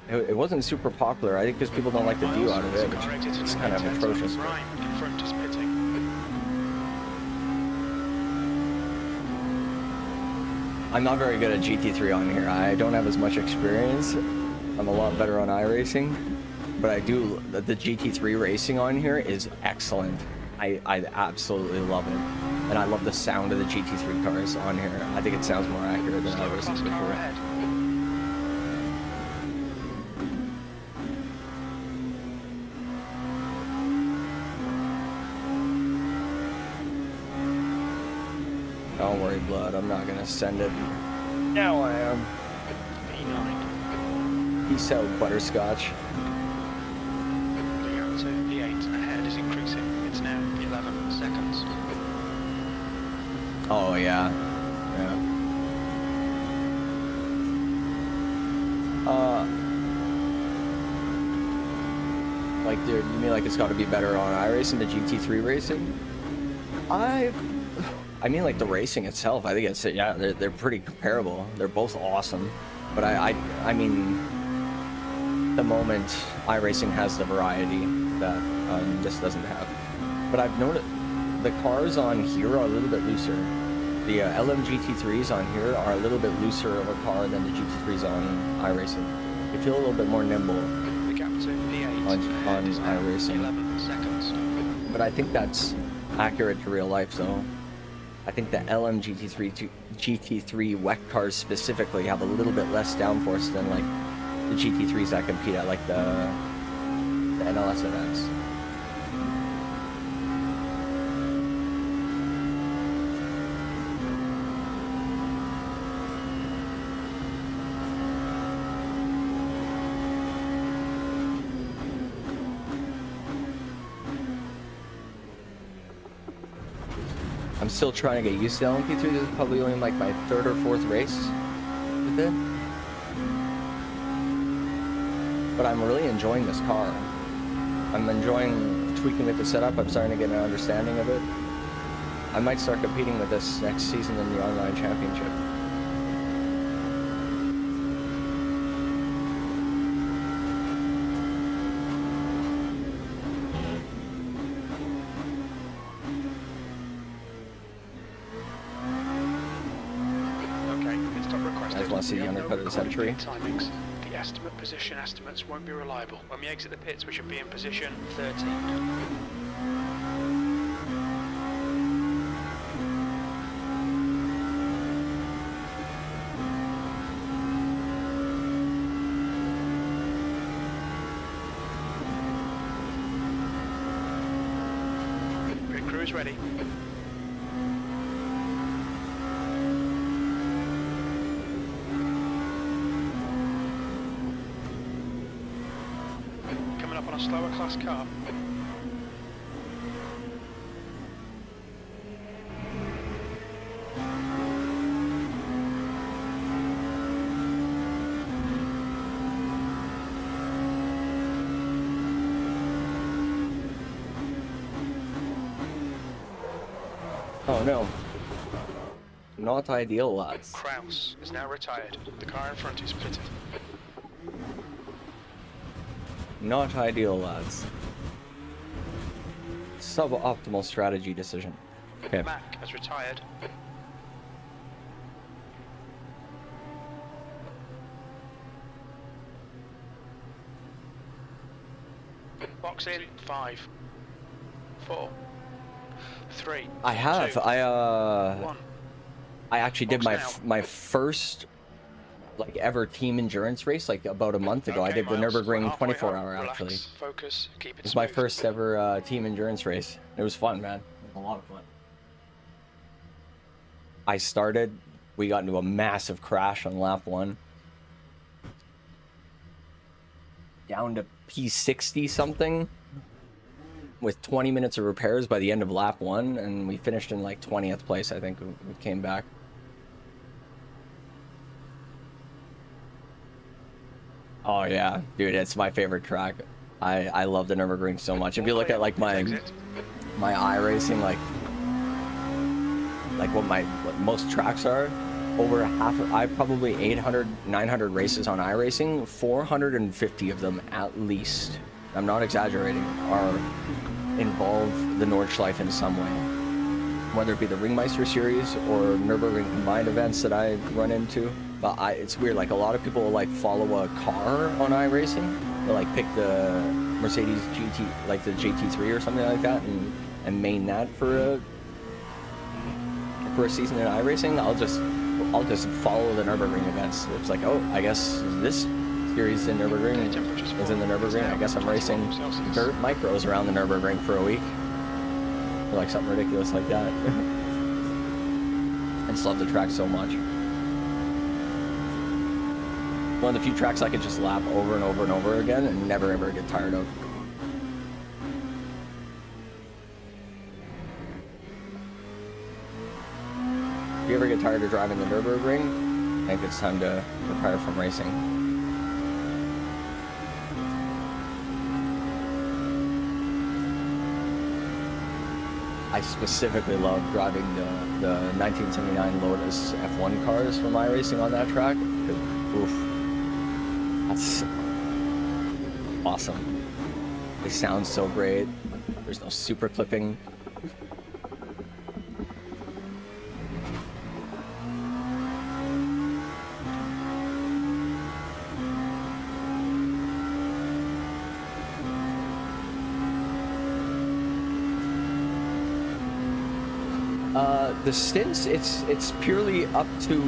It wasn't super popular, I think, because people don't like the view out of it, which is kind of atrocious. I'm not very good at GT3 on here. I don't have as much experience. I'm a lot better on iRacing, but I do, the GT3 racing on here is excellent. I absolutely love it. And I love the sound of the GT3 cars on here. I think it sounds more accurate than Slower iRacing class for car sure. ahead. Don't worry, Blood. I'm not gonna send it. Now I am. P9. Peace out, Butterscotch. The gap to P8 ahead is increasing. It's now 11 seconds. Oh yeah, yeah. Like, dude, you mean like it's got to be better on iRacing than GT3 racing? I mean, like the racing itself. I think it's, yeah, they're pretty comparable. They're both awesome, but I mean, the moment iRacing has the variety that this doesn't have. But I've noticed the cars on here are a little bit looser. The LMGT3s on here are a little bit looser of a car than the GT3s on iRacing. They feel a little bit more nimble The gap to P8 on ahead is now iRacing. 11 seconds. But I think that's accurate to real life, though. I think the GT3 WEC cars specifically have a little bit less downforce than like the GT3s that compete at like the NLS events. I'm still trying to get used to LMP2. This is probably only like my third or fourth race with it. But I'm really enjoying this car. I'm enjoying tweaking with the setup. I'm starting to get an understanding of it. I might start competing with this next season in the online championship. I just want to see the undercut of the century. Timings. The estimate position estimates won't be reliable. When we exit the pits, we should be in position 13. Pit crew is ready. Coming up on a slower class car. Oh no. Not ideal, lads. Kraus is now retired. The car in front is pitted. Not ideal, lads. Suboptimal strategy decision. Okay. Mac has retired. Box in 5, 4, 3. I have. 2, 1. I actually did Box now. my first like ever team endurance race like about a month ago. I Okay, did the Miles, Nürburgring we're halfway 24 home. hour Relax, actually. Focus, keep it It was my smooth. first ever team endurance race. It was fun, man. It was a lot of fun. I started, we got into a massive crash on lap 1. Down to P60 something with 20 minutes of repairs by the end of lap 1, and we finished in like 20th place, I think. We came back. Oh yeah, dude, it's my favorite track. I love the Nürburgring so much. If you look at like my iRacing, like what most tracks are, over half of, I probably 800, 900 races on iRacing, 450 of them at least, I'm not exaggerating, are involve the Nordschleife in some way. whether it be the Ringmeister series or Nürburgring combined events that I run into. But it's weird, like a lot of people will like follow a car on iRacing. They'll like pick the Mercedes GT, like the GT3 or something like that, and main that for a season in iRacing. I'll just follow the Nürburgring events. It's like, oh, I guess this series in Nürburgring is in the Nürburgring. I guess I'm racing dirt micros around the Nürburgring for a week. Or like something ridiculous like that. I just love the track so much. One of the few tracks I could just lap over and over and over again and never ever get tired of. If you ever get tired of driving the Nürburgring, I think it's time to retire from racing. I specifically love driving the 1979 Lotus F1 cars from iRacing on that track. Oof, that's awesome. They sound so great. There's no super clipping. The stints, it's purely up to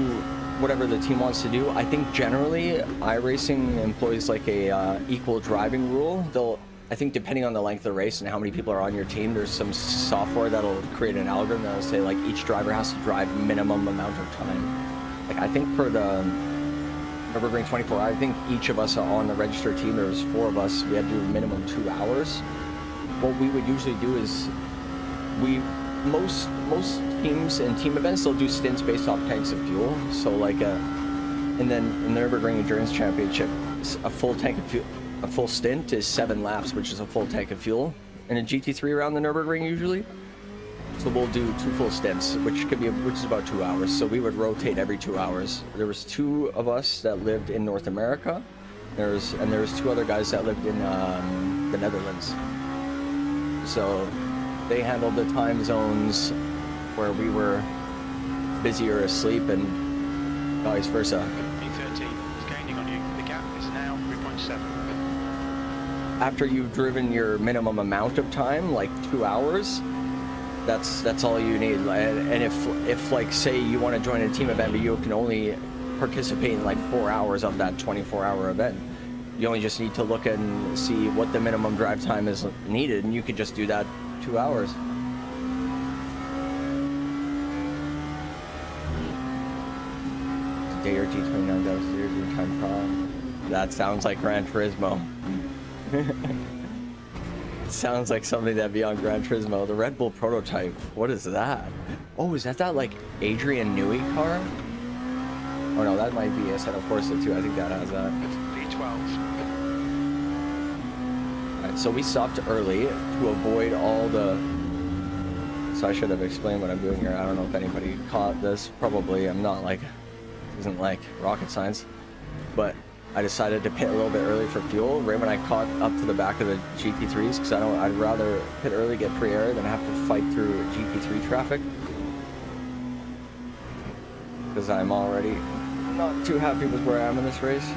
whatever the team wants to do. I think generally iRacing employs like a equal driving rule. I think depending on the length of the race and how many people are on your team, there's some software that'll create an algorithm that'll say like each driver has to drive minimum amount of time. Like I think for the Nürburgring 24, I think each of us on the registered team, there was 4 of us, we had to do minimum 2 hours. What we would usually do is most teams and team events, they'll do stints based off tanks of fuel. So like and then in the Nürburgring Endurance Championship, a full stint is 7 laps, which is a full tank of fuel in a GT3 around the Nürburgring usually. So we'll do 2 full stints, which is about 2 hours. So we would rotate every 2 hours. There was 2 of us that lived in North America. There was 2 other guys that lived in the Netherlands. So they handled the time zones where we were busy or asleep, and vice versa. P13 is gaining on you. The gap is now 3.7. After you've driven your minimum amount of time, like 2 hours, that's all you need. And if like say you want to join a team event, but you can only participate in like 4 hours of that 24-hour event, you only just need to look and see what the minimum drive time is needed, and you could just do that 2 hours. Day or G29 downstairs, your time problem. That sounds like Gran Turismo. It sounds like something that'd be on Gran Turismo. The Red Bull prototype. What is that? Oh, is that like Adrian Newey car? Oh no, that might be a Assetto Corsa too. I think that has that. V12. Alright, so we stopped early to avoid all the... So I should have explained what I'm doing here. I don't know if anybody caught this. Probably. I'm not like... This isn't like rocket science. But I decided to pit a little bit early for fuel right when I caught up to the back of the GT3s, because I'd rather pit early, get free air, than have to fight through GT3 traffic. Because I'm already not too happy with where I am in this race.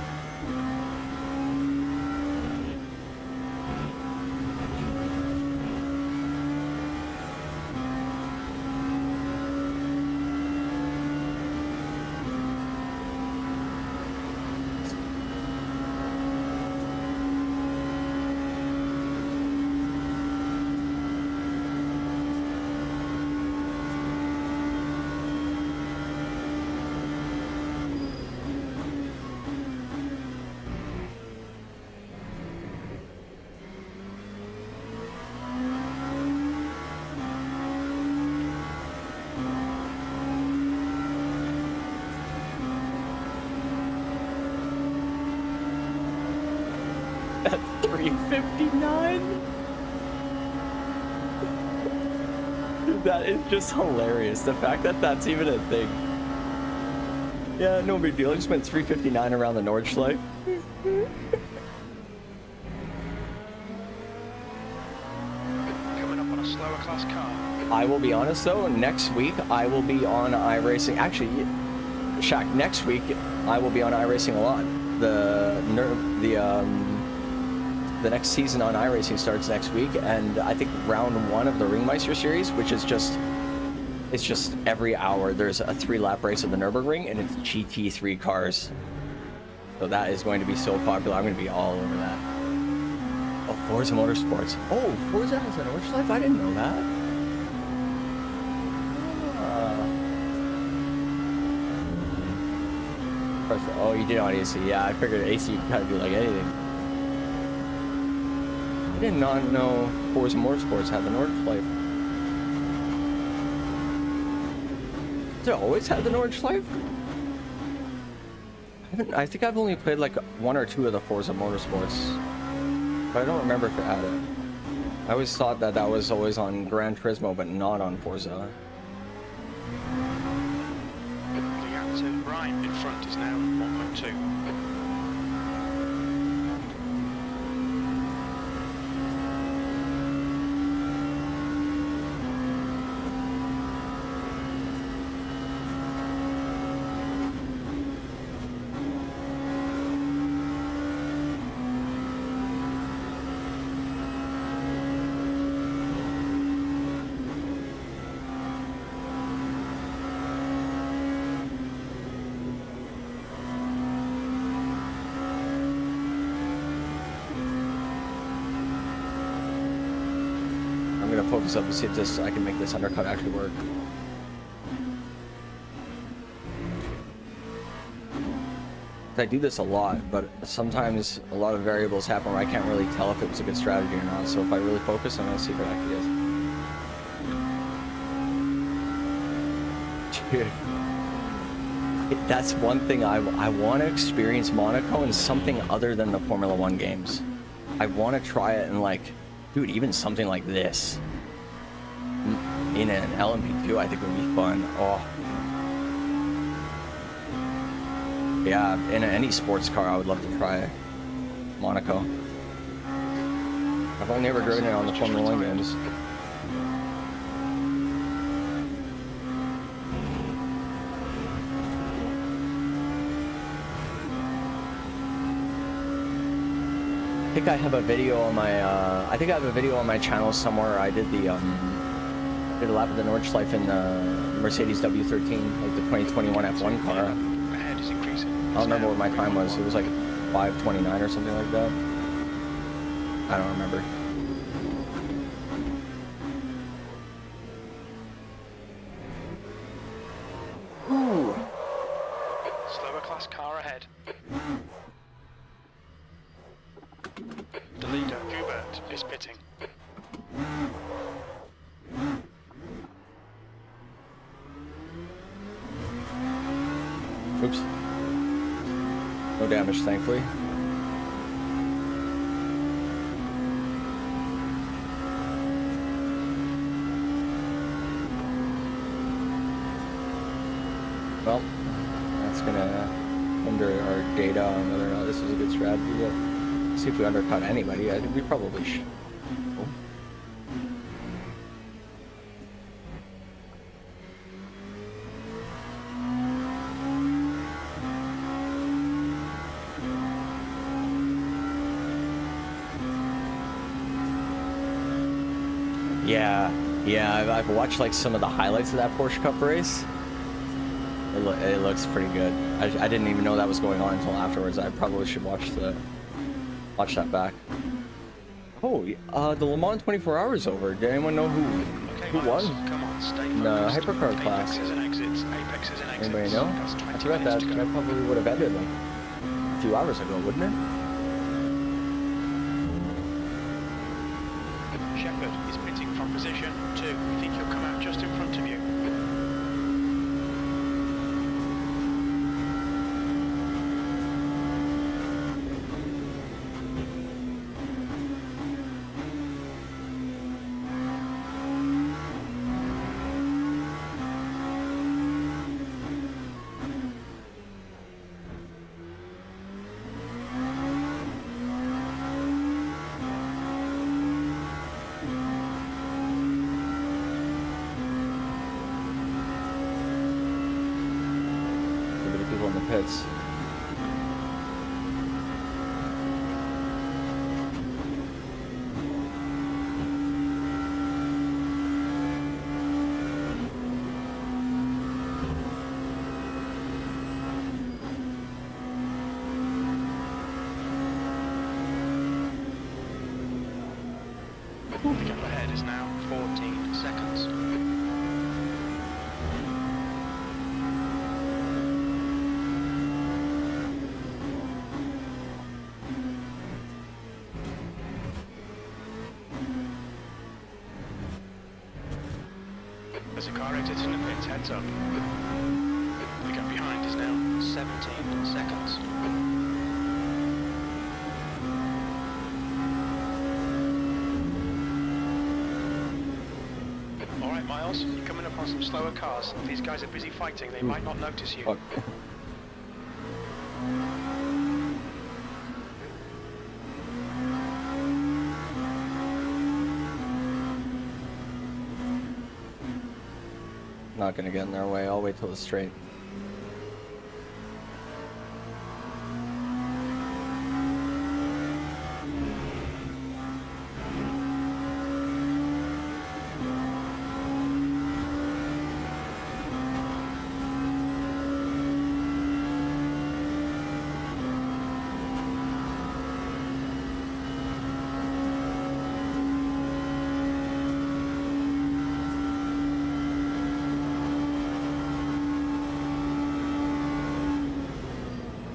At 3:59? That is just hilarious. The fact that that's even a thing. Yeah, no big deal. I just went 3:59 around the Nordschleife. Coming up on a slower class car. I will be honest though, next week I will be on iRacing. Actually, Shaq, next week I will be on iRacing a lot. The next season on iRacing starts next week, and I think round 1 of the Ringmeister series, which is just, it's just every hour there's a 3-lap race of the Nürburgring, and it's GT3 cars. So that is going to be so popular. I'm going to be all over that. Oh, Forza Motorsports. Oh, Forza has an Orange Life? I didn't know that. Oh, you did on AC. Yeah, I figured AC could kind of do like anything. I did not know Forza Motorsports had an Orange Life. Did it always have an Orange Life? I think I've only played like 1 or 2 of the Forza Motorsports, but I don't remember if it had it. I always thought that that was always on Gran Turismo, but not on Forza. Right in front is now 1.2. Focus up and see if this I can make this undercut actually work. I do this a lot, but sometimes a lot of variables happen where I can't really tell if it was a good strategy or not. So if I really focus, I'm gonna see if it actually is. Dude, that's one thing I want to experience Monaco in something other than the Formula 1 games. I want to try it in like, dude, even something like this. In an LMP2, I think would be fun. Oh. Yeah, in any sports car, I would love to try Monaco. I've only ever driven it on the Formula 1 games. I think I have a video on my, I think I have a video on my channel somewhere. I did the, did a lap of the Nordschleife in the Mercedes W13, like the 2021 F1 car. Ahead is increasing. I don't remember what my time was. It was like 5:29 or something like that. I don't remember. Ooh. Slower class car ahead. The leader, Hubert, is pitting. Oops. No damage, thankfully. Well, that's gonna hinder our data on whether or not this is a good strategy, but see if we undercut anybody. I think we probably should. Oh. Yeah, I've watched like some of the highlights of that Porsche Cup race. It looks pretty good. I didn't even know that was going on until afterwards. I probably should watch that back. Oh, the Le Mans 24 hours over. Did anyone know who won? Come on, stay In the hypercar class. Anybody know? I forgot that probably would have ended like a few hours ago, wouldn't it? Shepard is pitting from position 2. We think he'll come out just in front of you. pits. The gap ahead is now 14 seconds. As the car exits in the pits, heads up. The gap behind is now 17 seconds. Alright, Miles, you're coming up on some slower cars. These guys are busy fighting, they might not notice you. Fuck. Not gonna get in their way. I'll wait till it's straight.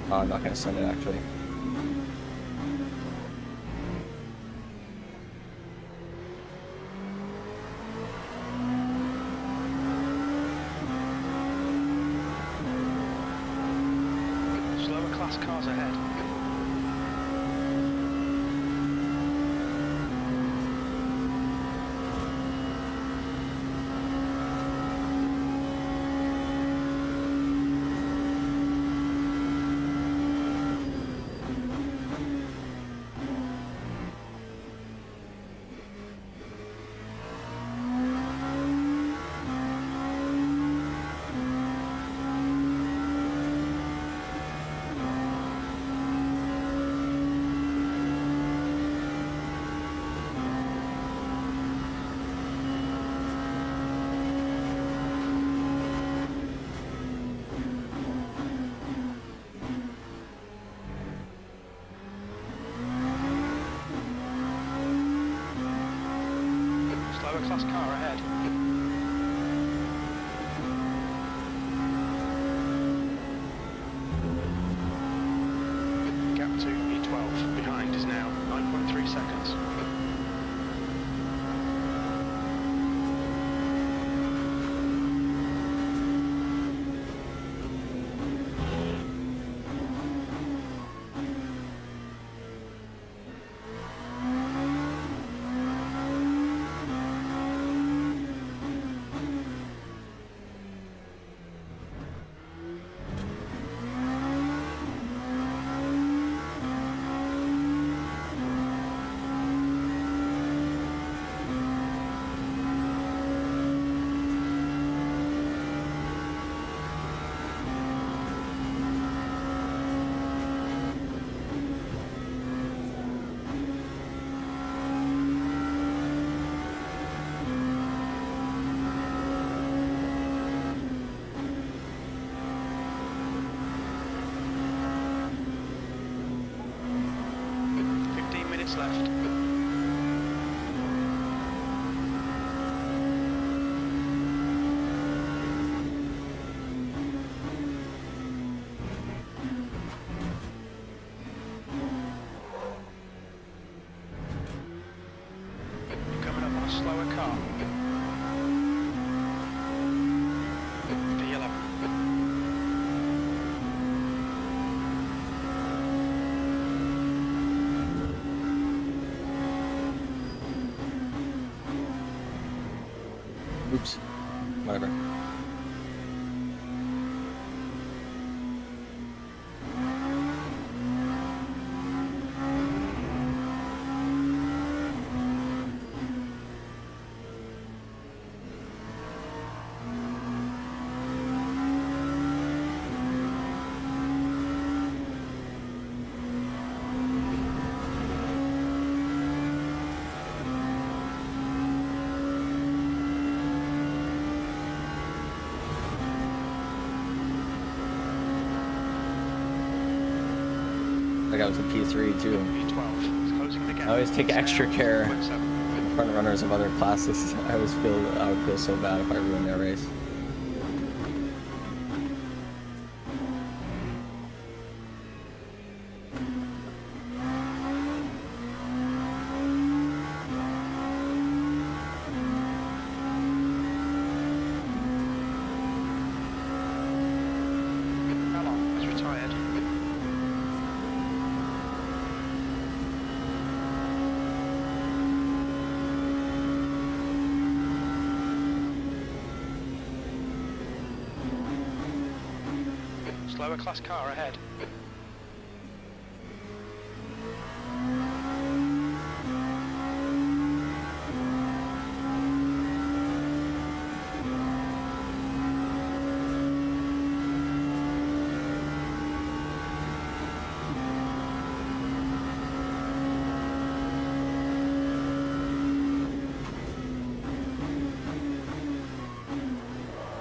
Oh, I'm not gonna send it actually. Slower class cars ahead. Class car ahead. Gap to E12 behind is now 9.3 seconds. Left. You're coming up on a slower car. P11. Oops. Whatever. like I was a P3 too. P12 is closing the gap. I always take extra care. 0.7. Front runners of other classes. I would feel so bad if I ruined their race. Alon is retired. Slower class car ahead.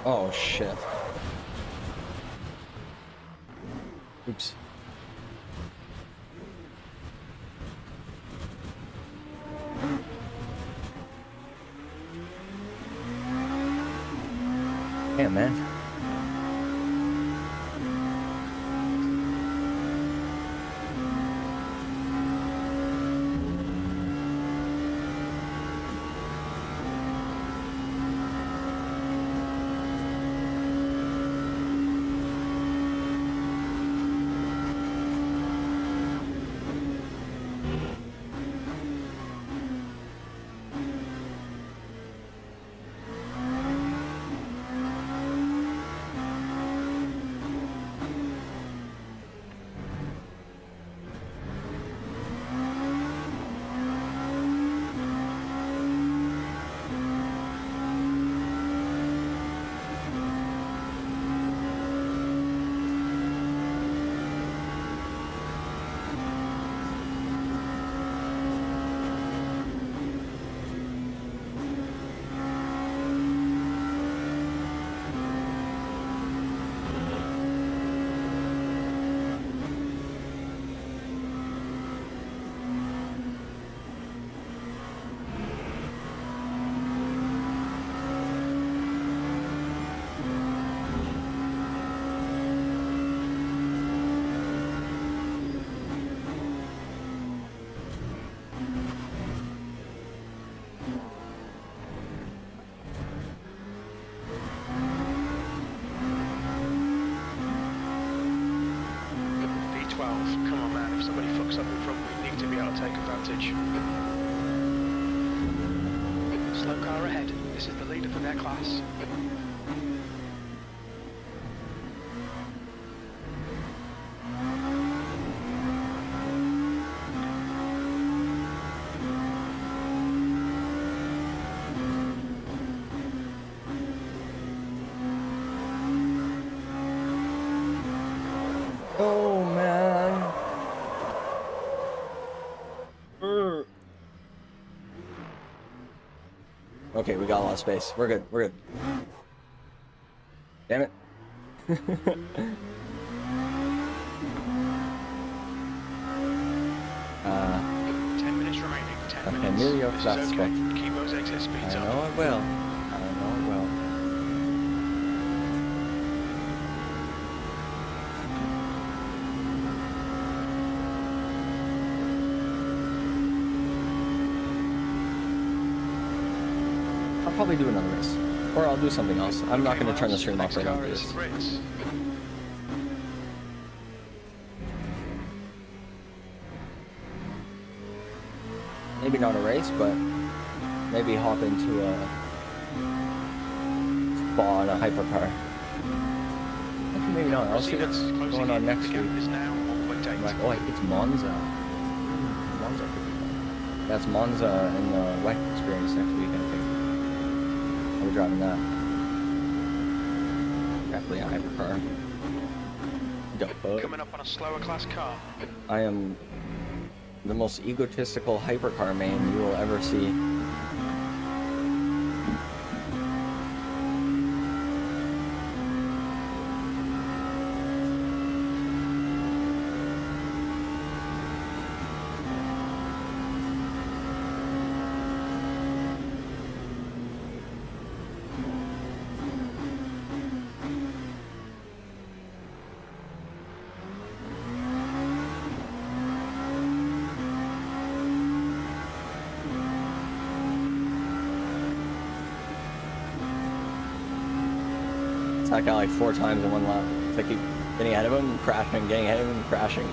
Oh shit. Oops. Yeah, man. Come on, man. If somebody fucks up in front, we need to be able to take advantage. Slow car ahead. This is the leader for their class. Oh man. Okay, we got a lot of space. We're good. We're good. Damn it. 10 minutes remaining. 10 Okay, minutes. nearly off This that is spot. okay. Keep those exit I speeds up. know it will. I know it will. I'll probably do another race. Or I'll do something else. I'm not going to turn the stream off right after this. Maybe not a race, but maybe hop into a spa in a hypercar. Actually, maybe not. I'll see what's going on next week. I'm like, oh, it's Monza. Monza could be fun. That's Monza and the WEC experience next week, I think. I'll be driving that. Definitely a hypercar. Coming up on a slower class car. I am the most egotistical hypercar main you will ever see. that guy like 4 times in one lap. So I keep getting ahead of him, crashing, getting ahead of him, crashing.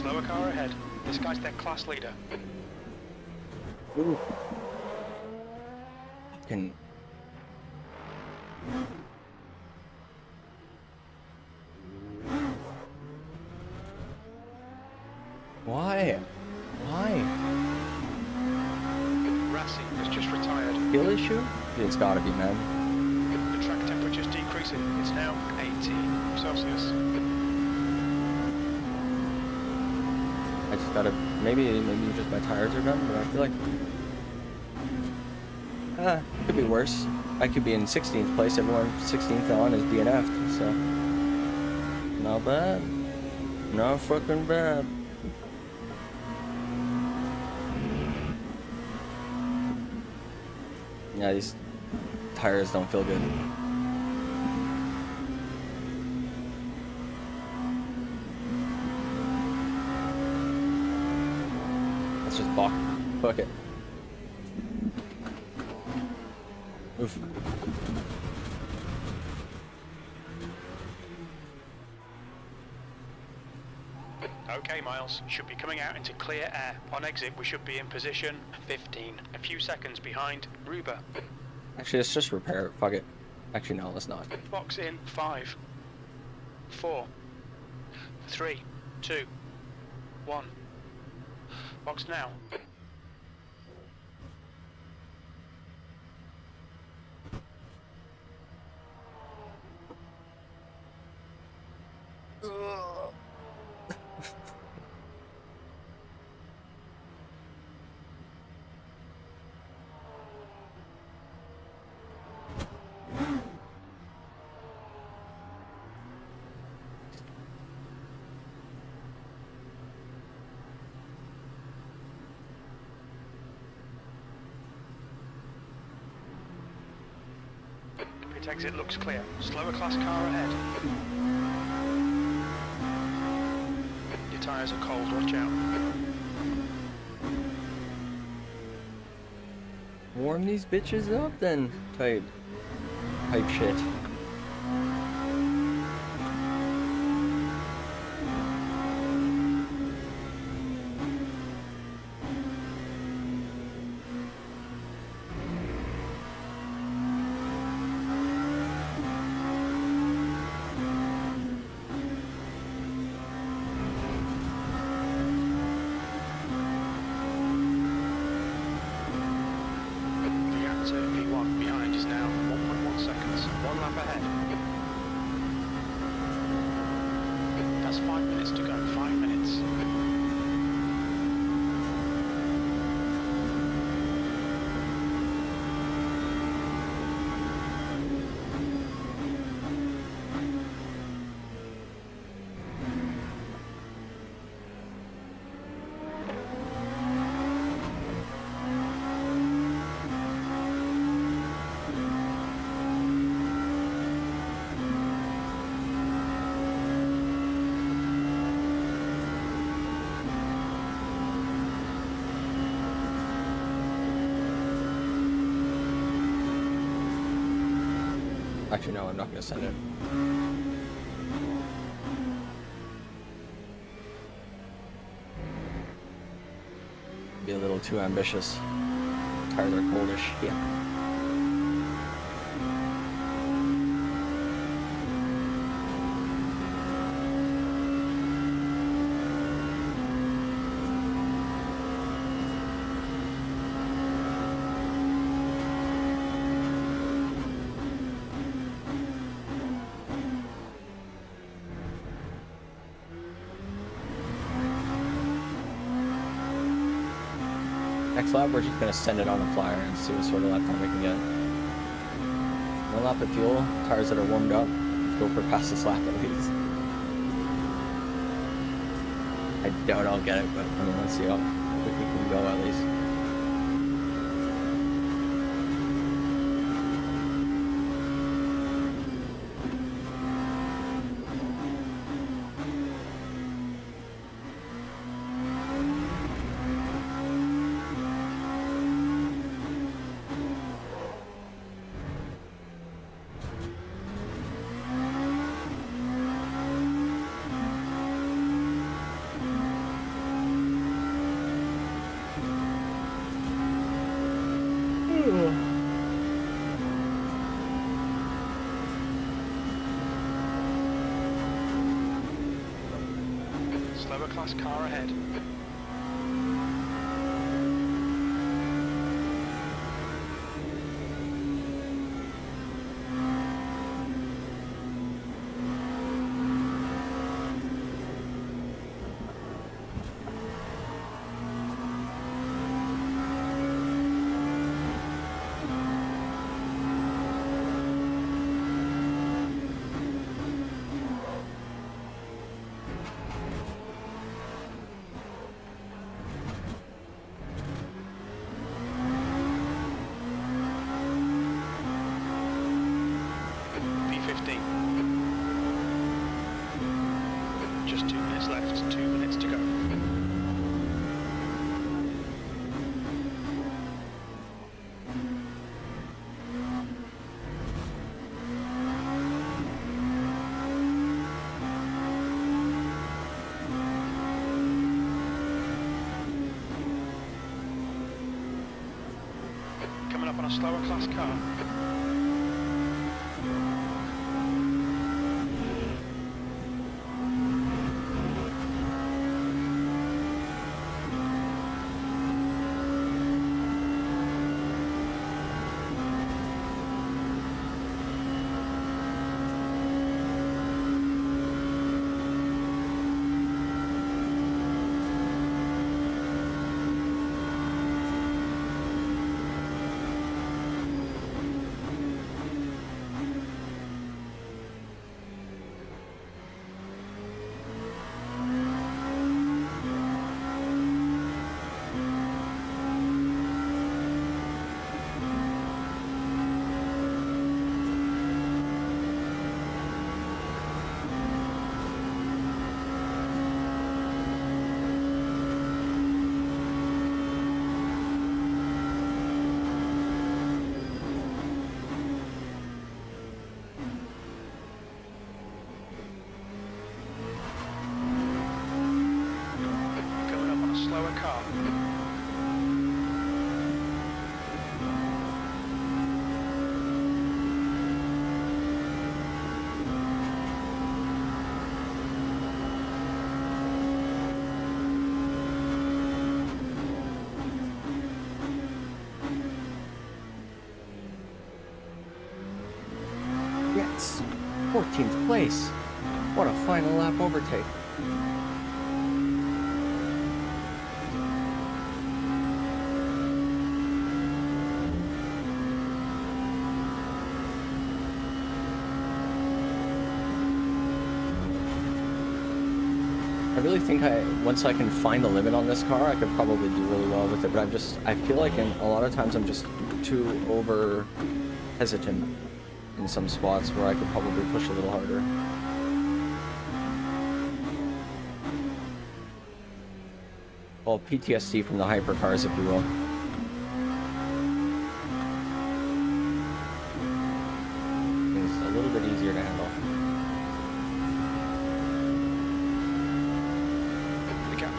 Slower car ahead. This guy's their class leader. Ooh. Fucking. Why? Why? Racing has just retired. Skill issue? It's gotta be, man. The track temperature's decreasing. It's now 18 Celsius. I just gotta, maybe just my tires are done, but I feel like, it could be worse. I could be in 16th place, everyone 16th on is DNF'd, so, not bad, not fucking bad. Yeah, these tires don't feel good. Let's just book it. Oof. Okay, Miles. Should be coming out into clear air. On exit, we should be in position 15. A few seconds behind Ruber. Actually, let's just repair it. Fuck it. Actually, no, let's not. Box in 5, 4, 3, 2, 1. Box now. Pit exit looks clear. Slower class car ahead. Your tyres are cold, watch out. Warm these bitches up then, type shit. P1 behind is now 1.1 seconds. 1 lap ahead. That's 5 minutes to go. 5 minutes. Actually, no, I'm not gonna send it. Be a little too ambitious. Tires are coldish. Yeah. Next lap, we're just gonna send it on the flyer and see what sort of lap time we can get. One lap of fuel, tires that are warmed up. Let's go for fastest lap at least. I doubt I'll get it, but I mean, let's see how quick we can go at least. class car ahead. P15. Just 2 minutes left, 2 minutes to go. Coming up on a slower class car. Slower car. Yes, 14th place. What a final lap overtake. I really think once I can find the limit on this car, I could probably do really well with it, but I feel like a lot of times I'm just too over hesitant in some spots where I could probably push a little harder. Well, PTSD from the hypercars, if you will. It's a little bit easier to handle.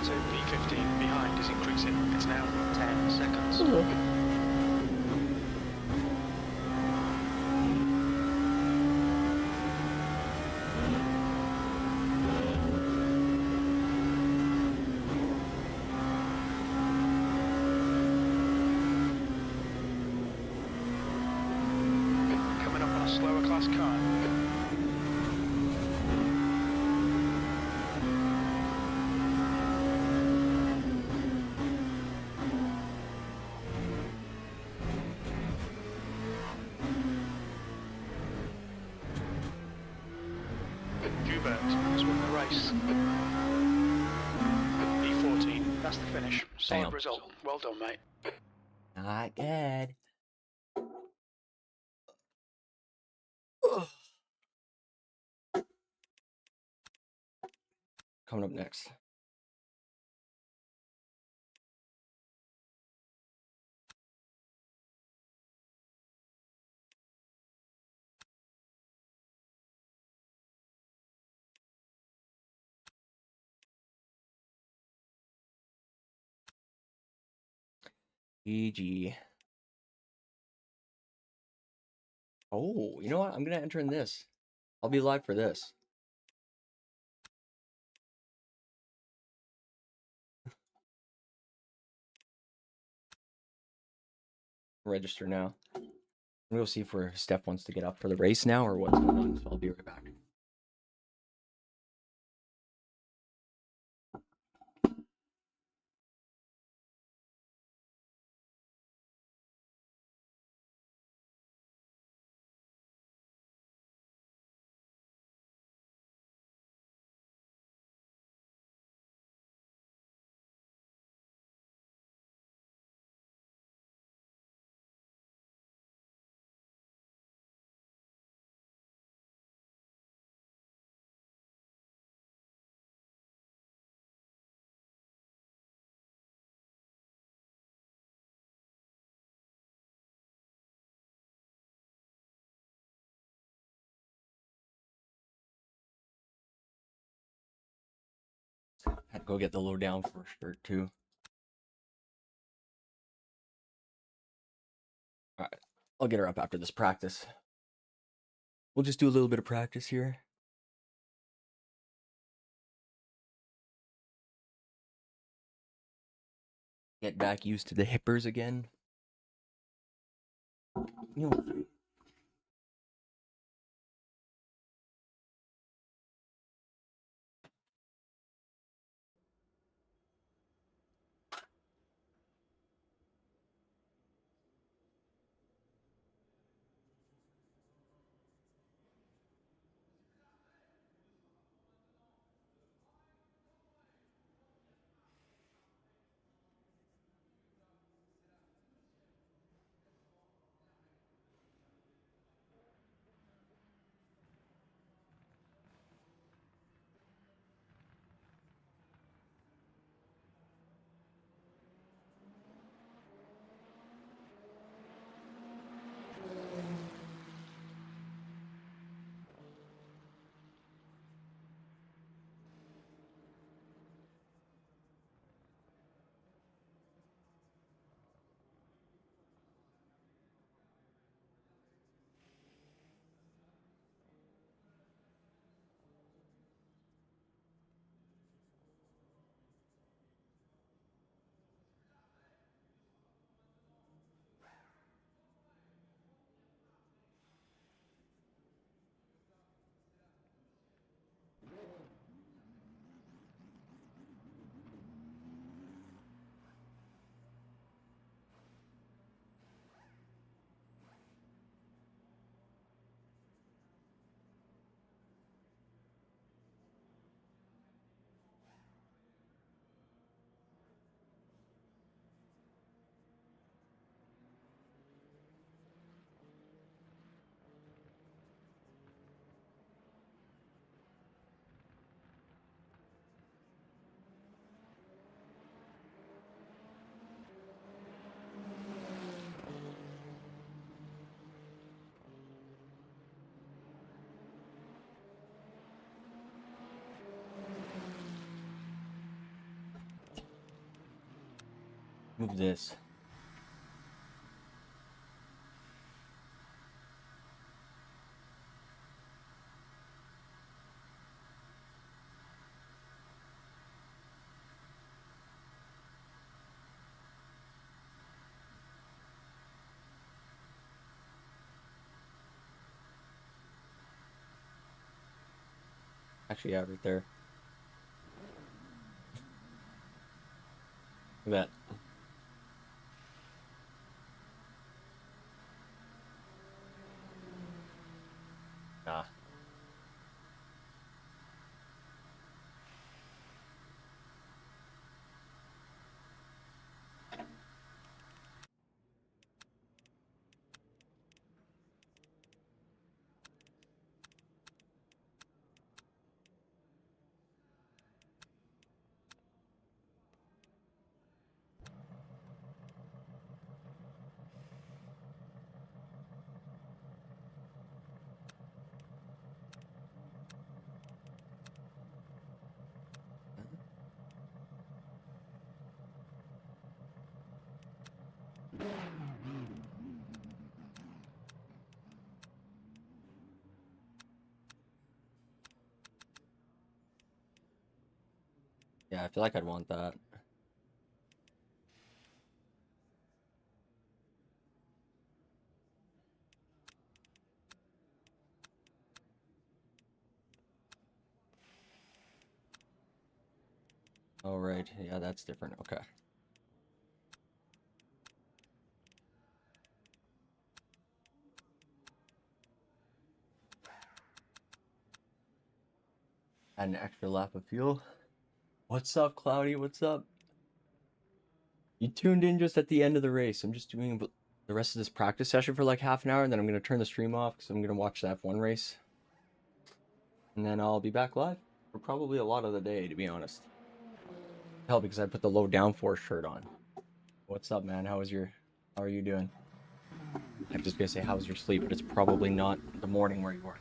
So P15 behind is increasing. It's now 10 seconds. Coming up on a slower class car. Has won the race. E14, that's the finish. Solid Damn. result. Well done, mate. Not good. Coming up next. GG. Oh, you know what? I'm gonna enter in this. I'll be live for this. register now. We'll see if Steph wants to get up for the race now or what's going on. So I'll be right back. Had to go get the lowdown for shirt too. All right, I'll get her up after this practice. We'll just do a little bit of practice here. Get back used to the hippers again. You know, move this. Actually, yeah, right there. Look at that. Nah. Yeah, I feel like I'd want that. Oh, right. Yeah, that's different. Okay. Add an extra lap of fuel. What's up, Cloudy? What's up? You tuned in just at the end of the race. I'm just doing the rest of this practice session for like half an hour, and then I'm going to turn the stream off because I'm going to watch the F1 race. And then I'll be back live for probably a lot of the day, to be honest. Hell, because I put the low downforce shirt on. What's up, man? How are you doing? I'm just going to say, how's your sleep? But it's probably not the morning where you are.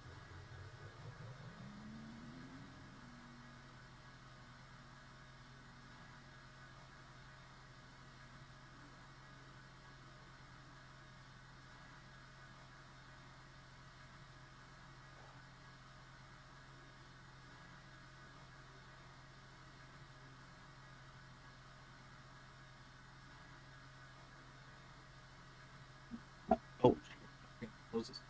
Oh, close this.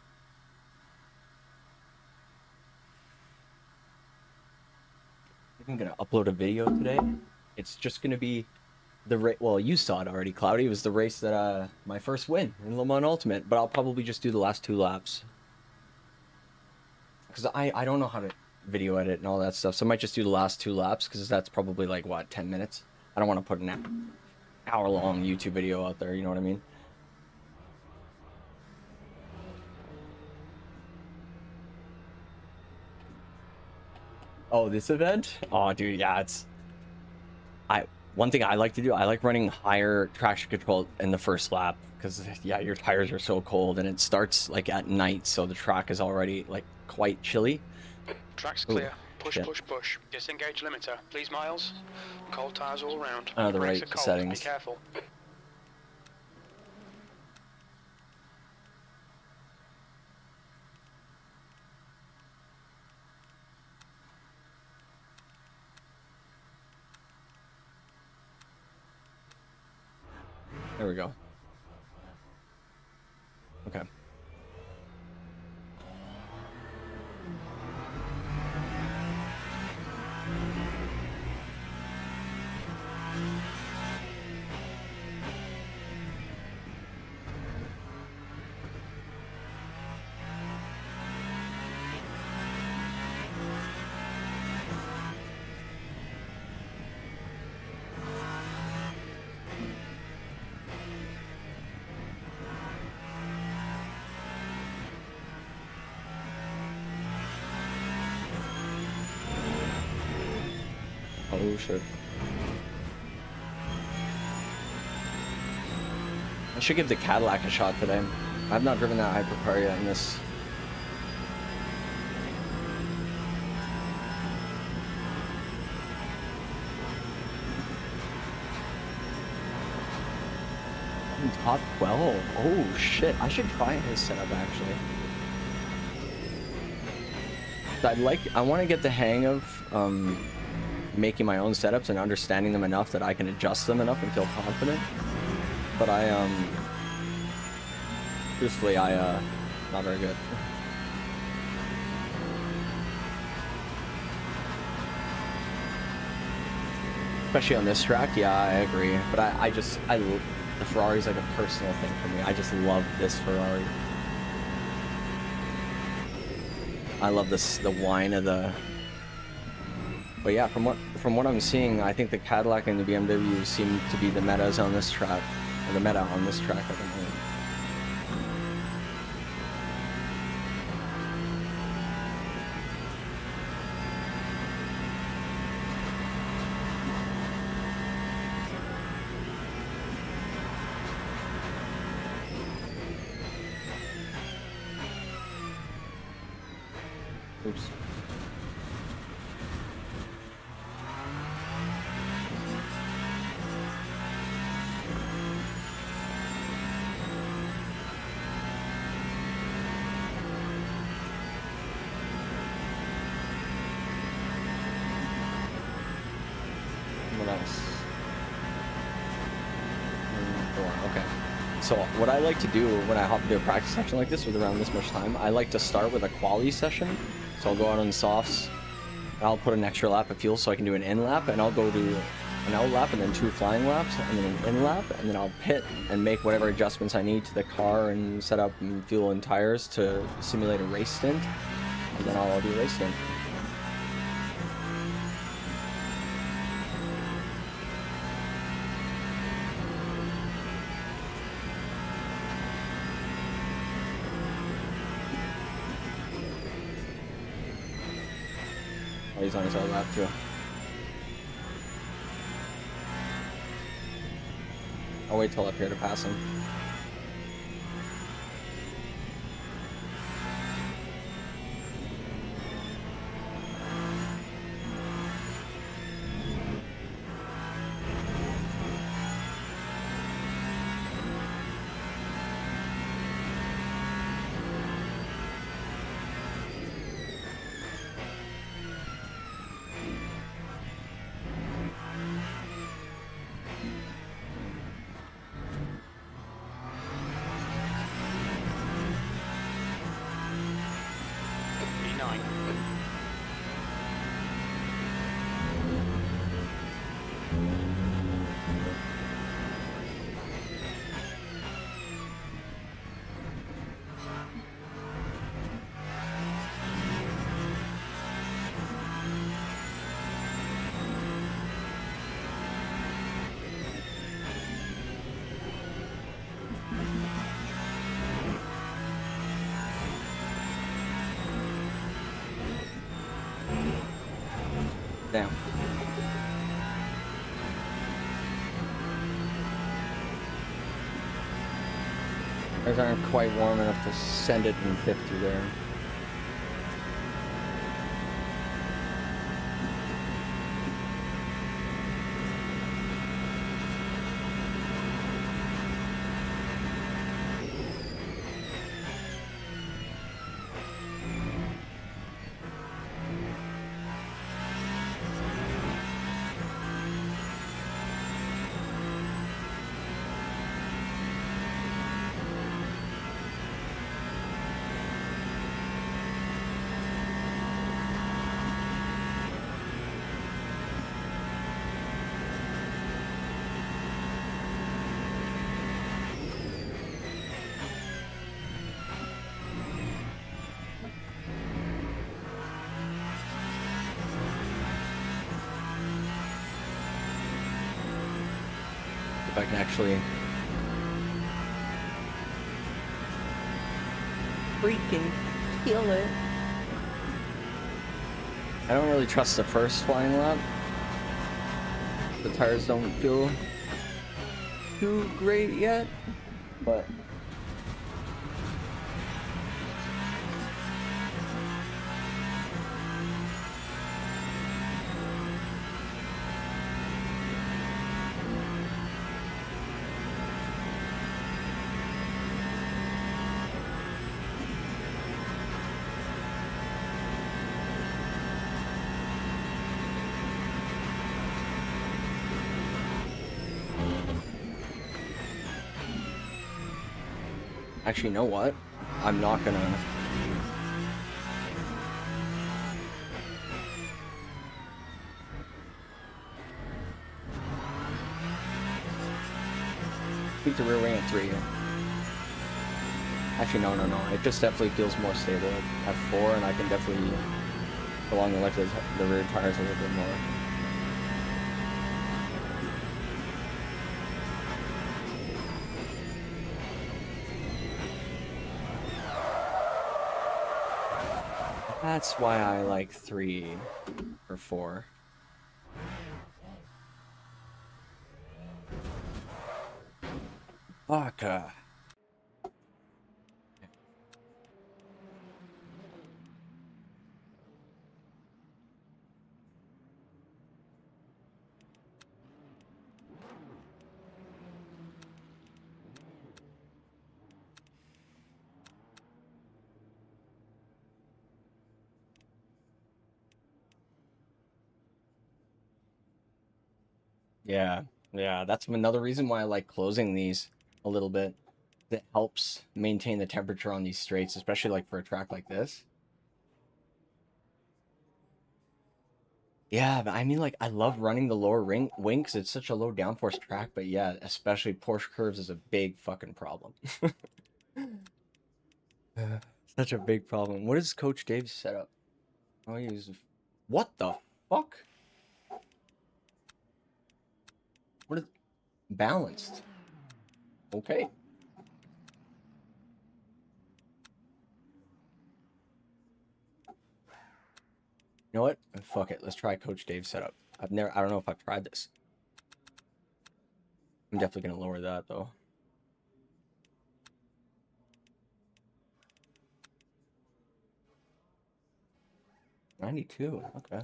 I'm gonna upload a video today. It's just gonna be the race. Well, you saw it already, Cloudy. It was the race that my first win in Le Mans Ultimate. But I'll probably just do the last 2 laps because I don't know how to video edit and all that stuff. So I might just do the last 2 laps because that's probably like what, 10 minutes. I don't want to put an hour-long YouTube video out there. You know what I mean? Oh, this event? Oh, dude, yeah, one thing I like to do, I like running higher traction control in the first lap because, yeah, your tires are so cold and it starts like at night, so the track is already like quite chilly. Track's clear. Push, push, push. Disengage limiter. Please, Miles. Cold tires all round. The Brakes right are cold. settings. Be careful. There we go. Okay. Oh shit. I should give the Cadillac a shot today. I've not driven that hypercar yet in this. I'm top 12. Oh shit. I should try his setup actually. I want to get the hang of making my own setups and understanding them enough that I can adjust them enough and feel confident. But truthfully, not very good. Especially on this track, yeah, I agree. But the Ferrari's like a personal thing for me. I just love this Ferrari. I love the whine of the. But yeah, from what I'm seeing, I think the Cadillac and the BMW seem to be the metas on this track, or the meta on this track at the moment. Oops. Okay. So what I like to do when I hop into a practice section like this with around this much time, I like to start with a quali session. So I'll go out on softs, and I'll put an extra lap of fuel so I can do an in lap, and I'll go to an out lap and then 2 flying laps and then an in lap, and then I'll pit and make whatever adjustments I need to the car and set up and fuel and tires to simulate a race stint, and then I'll do a race stint. Oh, he's on his own lap too. I'll wait till up here to pass him. P9. Damn. Tires aren't quite warm enough to send it in 50 there. If I can actually freaking kill it. I don't really trust the first flying lap. The tires don't feel too great yet, but actually, you know what? I'm not gonna. Keep the rear wing at 3 here. Actually, no. It just definitely feels more stable at 4, and I can definitely prolong the length of the rear tires a little bit more. That's why I like 3 or 4. Fuck. Yeah, that's another reason why I like closing these a little bit. It helps maintain the temperature on these straights, especially like for a track like this. Yeah, but I mean, like, I love running the lower wing because it's such a low downforce track. But yeah, especially Porsche curves is a big fucking problem. Such a big problem. What is Coach Dave's setup? Oh, he's what the fuck? What is balanced? Okay. You know what? Fuck it. Let's try Coach Dave's setup. I don't know if I've tried this. I'm definitely gonna lower that though. 92. Okay.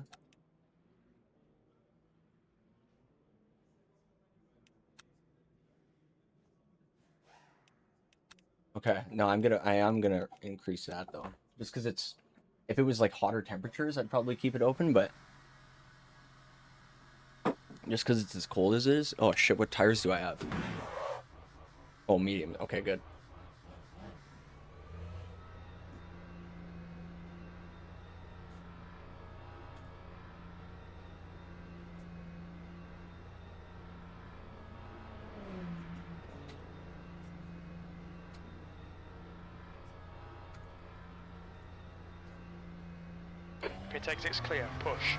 Okay. No, I am gonna increase that though. Just because if it was like hotter temperatures, I'd probably keep it open, but just because it's as cold as it is. Oh shit, what tires do I have? Oh, medium. Okay, good. Pit exit's clear, push.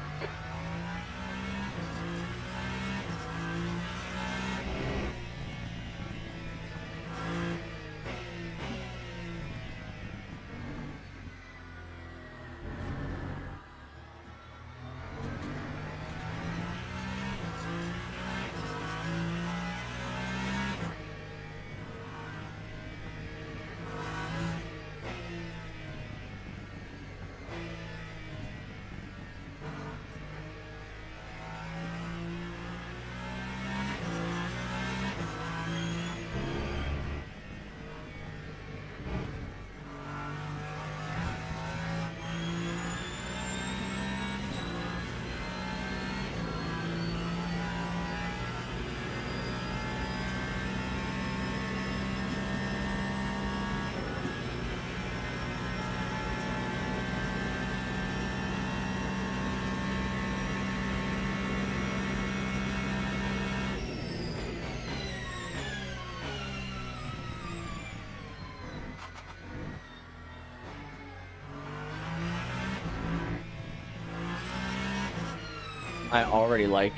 I already like.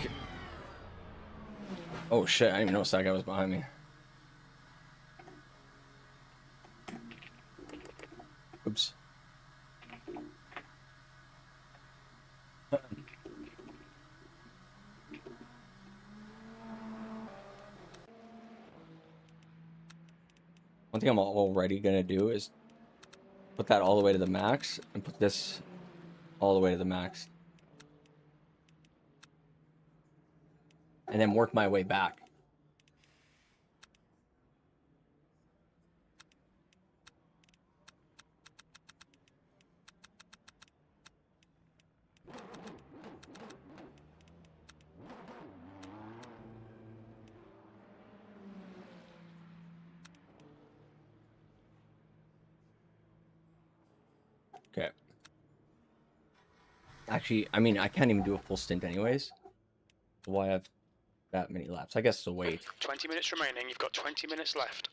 Oh shit! I didn't even notice that guy was behind me. Oops. One thing I'm already gonna do is put that all the way to the max and put this all the way to the max. And then work my way back. Okay. Actually, I mean, I can't even do a full stint anyways. Why have that many laps? I guess the wait. 20 minutes remaining, you've got 20 minutes left.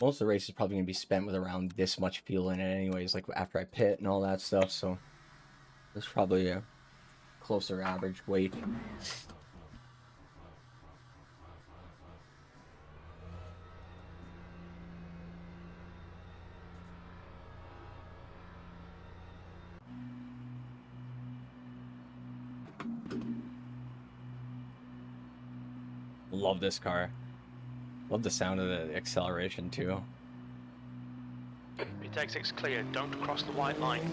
Most of the race is probably going to be spent with around this much fuel in it anyways, like after I pit and all that stuff, so there's probably a closer average weight. Love this car. Love the sound of the acceleration too. Pit exit's clear, don't cross the white line.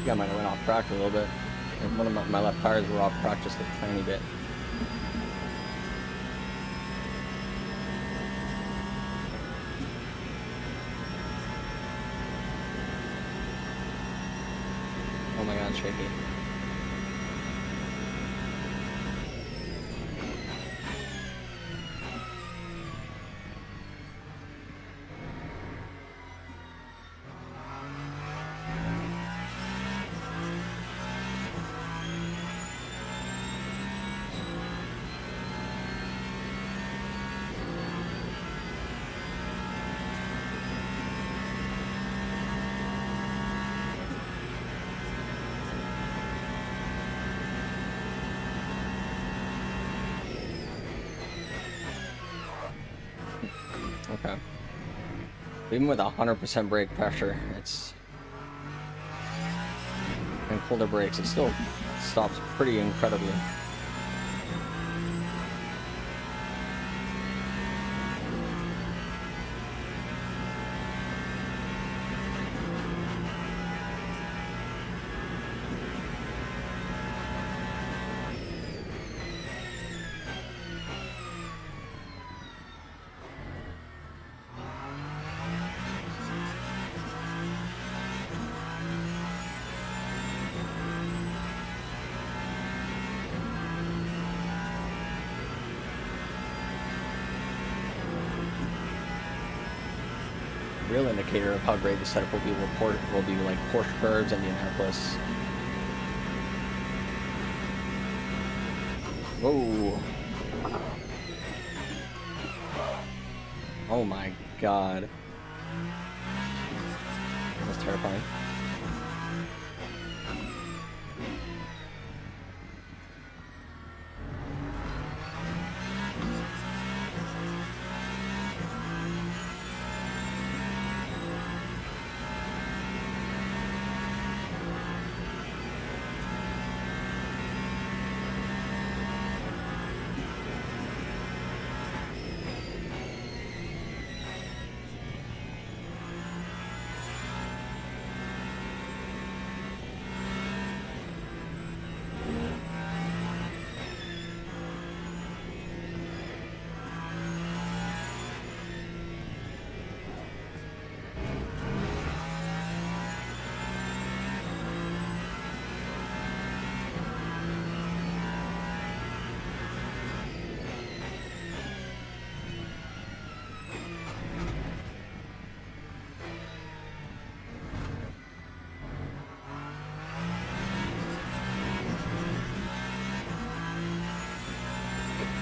think I might have went off track a little bit. And one of my left tires were off track just a tiny bit. Oh my god, shaky. Okay. Even with 100% brake pressure, and colder brakes, it still stops pretty incredibly. Real indicator of how great the setup will be like Porsche curves and Indianapolis. Whoa! Oh my god, that's terrifying.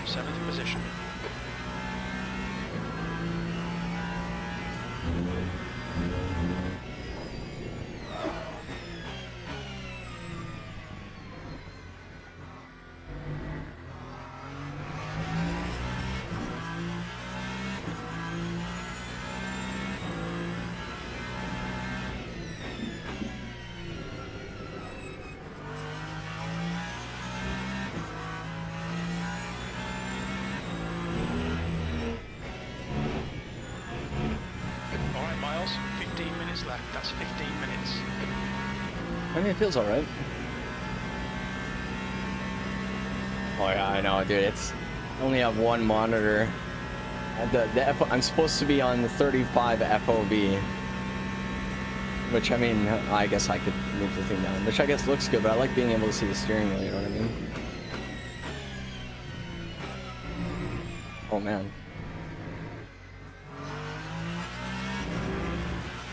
Seventh position. Miles, 15 minutes left. That's 15 minutes. I mean, it feels alright. Oh yeah, I know, dude. I only have one monitor. I'm supposed to be on the 35 FOV. Which, I mean, I guess I could move the thing down. Which I guess looks good, but I like being able to see the steering wheel, you know what I mean? Oh man.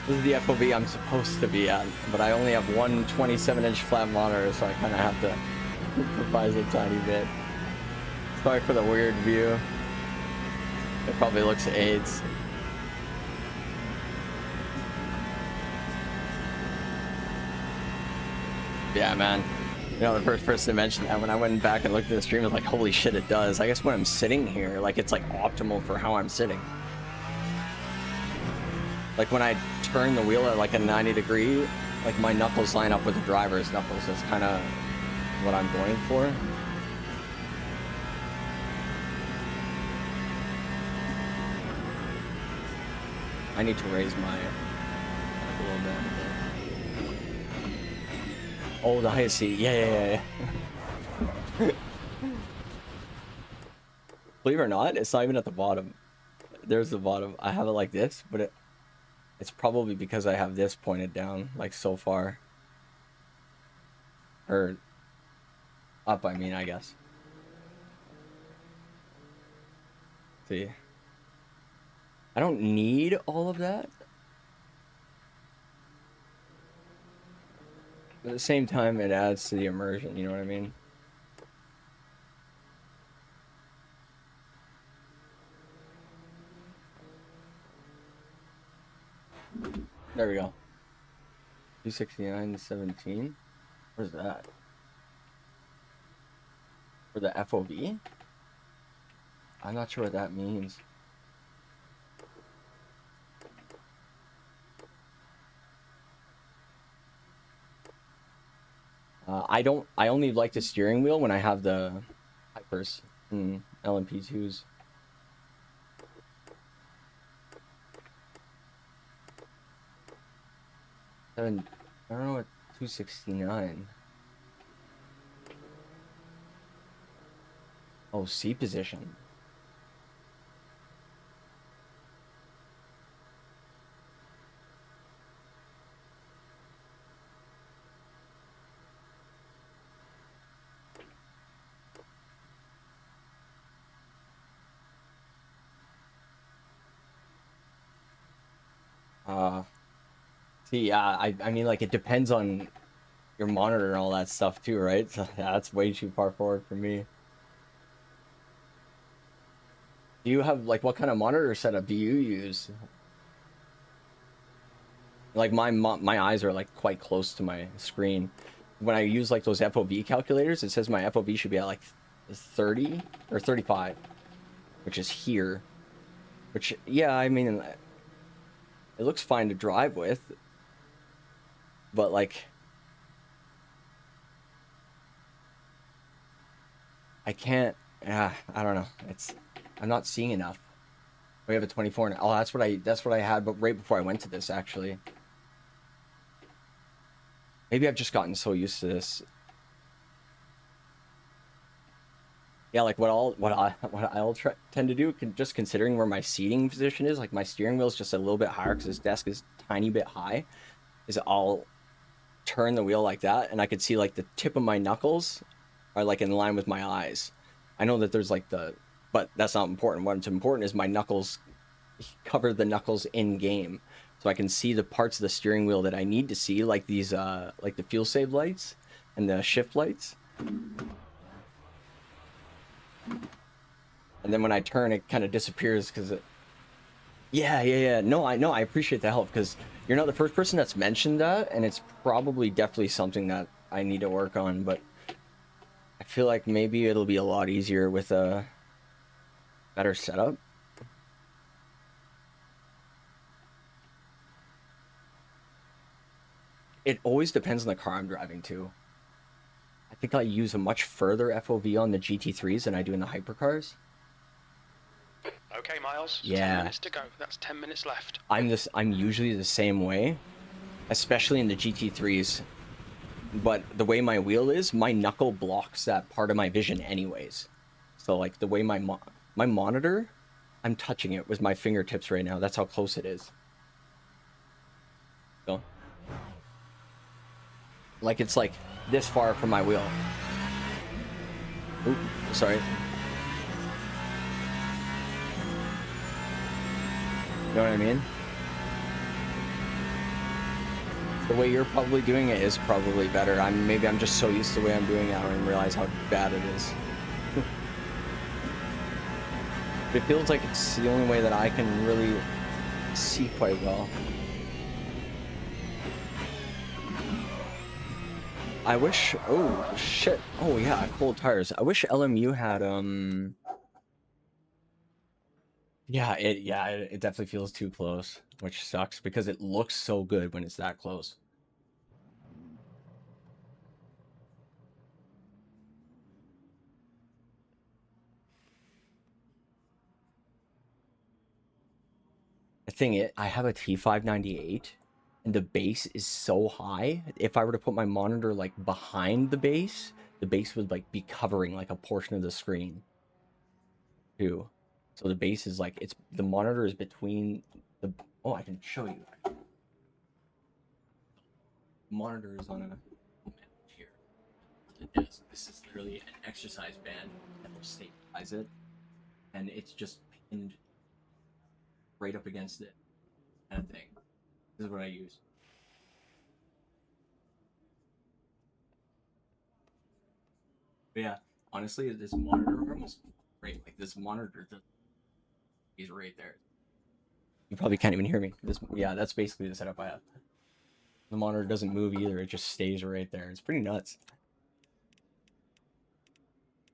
This is the FOV I'm supposed to be at, but I only have one 27-inch flat monitor, so I kind of have to improvise a tiny bit. Sorry for the weird view. It probably looks AIDS. Yeah, man. You know, the first person to mention that, when I went back and looked at the stream, I was like, holy shit, it does. I guess when I'm sitting here, like, it's like optimal for how I'm sitting. Like when I turn the wheel at like a 90 degree, like my knuckles line up with the driver's knuckles. That's kind of what I'm going for. I need to raise my a little bit. Oh, the highest seat. Yeah. Believe it or not, it's not even at the bottom. There's the bottom. I have it like this, but it's probably because I have this pointed down, like so far. Or up, I mean, I guess. See. I don't need all of that. But at the same time, it adds to the immersion, you know what I mean? There we go. 269.17. What is that? For the FOV? I'm not sure what that means. I only like the steering wheel when I have the Hypers and LMP2s. I don't know what 269. Oh, seat position. See, I mean, like, it depends on your monitor and all that stuff too, right? So that's way too far forward for me. Do you have, like, what kind of monitor setup do you use? Like, my eyes are, like, quite close to my screen. When I use, like, those FOV calculators, it says my FOV should be at, like, 30 or 35, which is here. Which, yeah, I mean, it looks fine to drive with, but, like, I can't, I don't know. I'm not seeing enough. We have a 24 now. Oh, that's what I had, but right before I went to this, actually. Maybe I've just gotten so used to this. Yeah, like what I'll tend to do, just considering where my seating position is, like my steering wheel is just a little bit higher because this desk is a tiny bit high, is I'll turn the wheel like that, and I could see like the tip of my knuckles are like in line with my eyes. I know that there's like but that's not important. What's important is my knuckles cover the knuckles in game, so I can see the parts of the steering wheel that I need to see, like these like the fuel save lights and the shift lights. And then when I turn, it kind of disappears because it... Yeah. No, I appreciate the help, because you're not the first person that's mentioned that, and it's probably definitely something that I need to work on, but I feel like maybe it'll be a lot easier with a better setup. It always depends on the car I'm driving too. I think I use a much further FOV on the GT3s than I do in the hypercars. Okay, Miles. Yeah. 10 minutes to go. That's 10 minutes left. I'm usually the same way, especially in the GT3s. But the way my wheel is, my knuckle blocks that part of my vision anyways. So like the way my monitor, I'm touching it with my fingertips right now. That's how close it is. So, like it's like this far from my wheel. Oop, sorry. You know what I mean? The way you're probably doing it is probably better. Maybe I'm just so used to the way I'm doing it, I don't even realize how bad it is. It feels like it's the only way that I can really see quite well. I wish... Oh, shit. Oh, yeah, cold tires. I wish LMU had, Yeah, it definitely feels too close, which sucks because it looks so good when it's that close. The thing is, I have a T598 and the bass is so high. If I were to put my monitor like behind the bass would like be covering like a portion of the screen too. So the bass is like, it's, the monitor is between the, oh, I can show you. The monitor is on a here. This is literally an exercise band that will stabilize it, and it's just pinned right up against it, kind of thing. This is what I use. But yeah, honestly, this monitor arm is great. Like this monitor is right there. You probably can't even hear me. This, yeah, that's basically the setup I have. The monitor doesn't move either; it just stays right there. It's pretty nuts.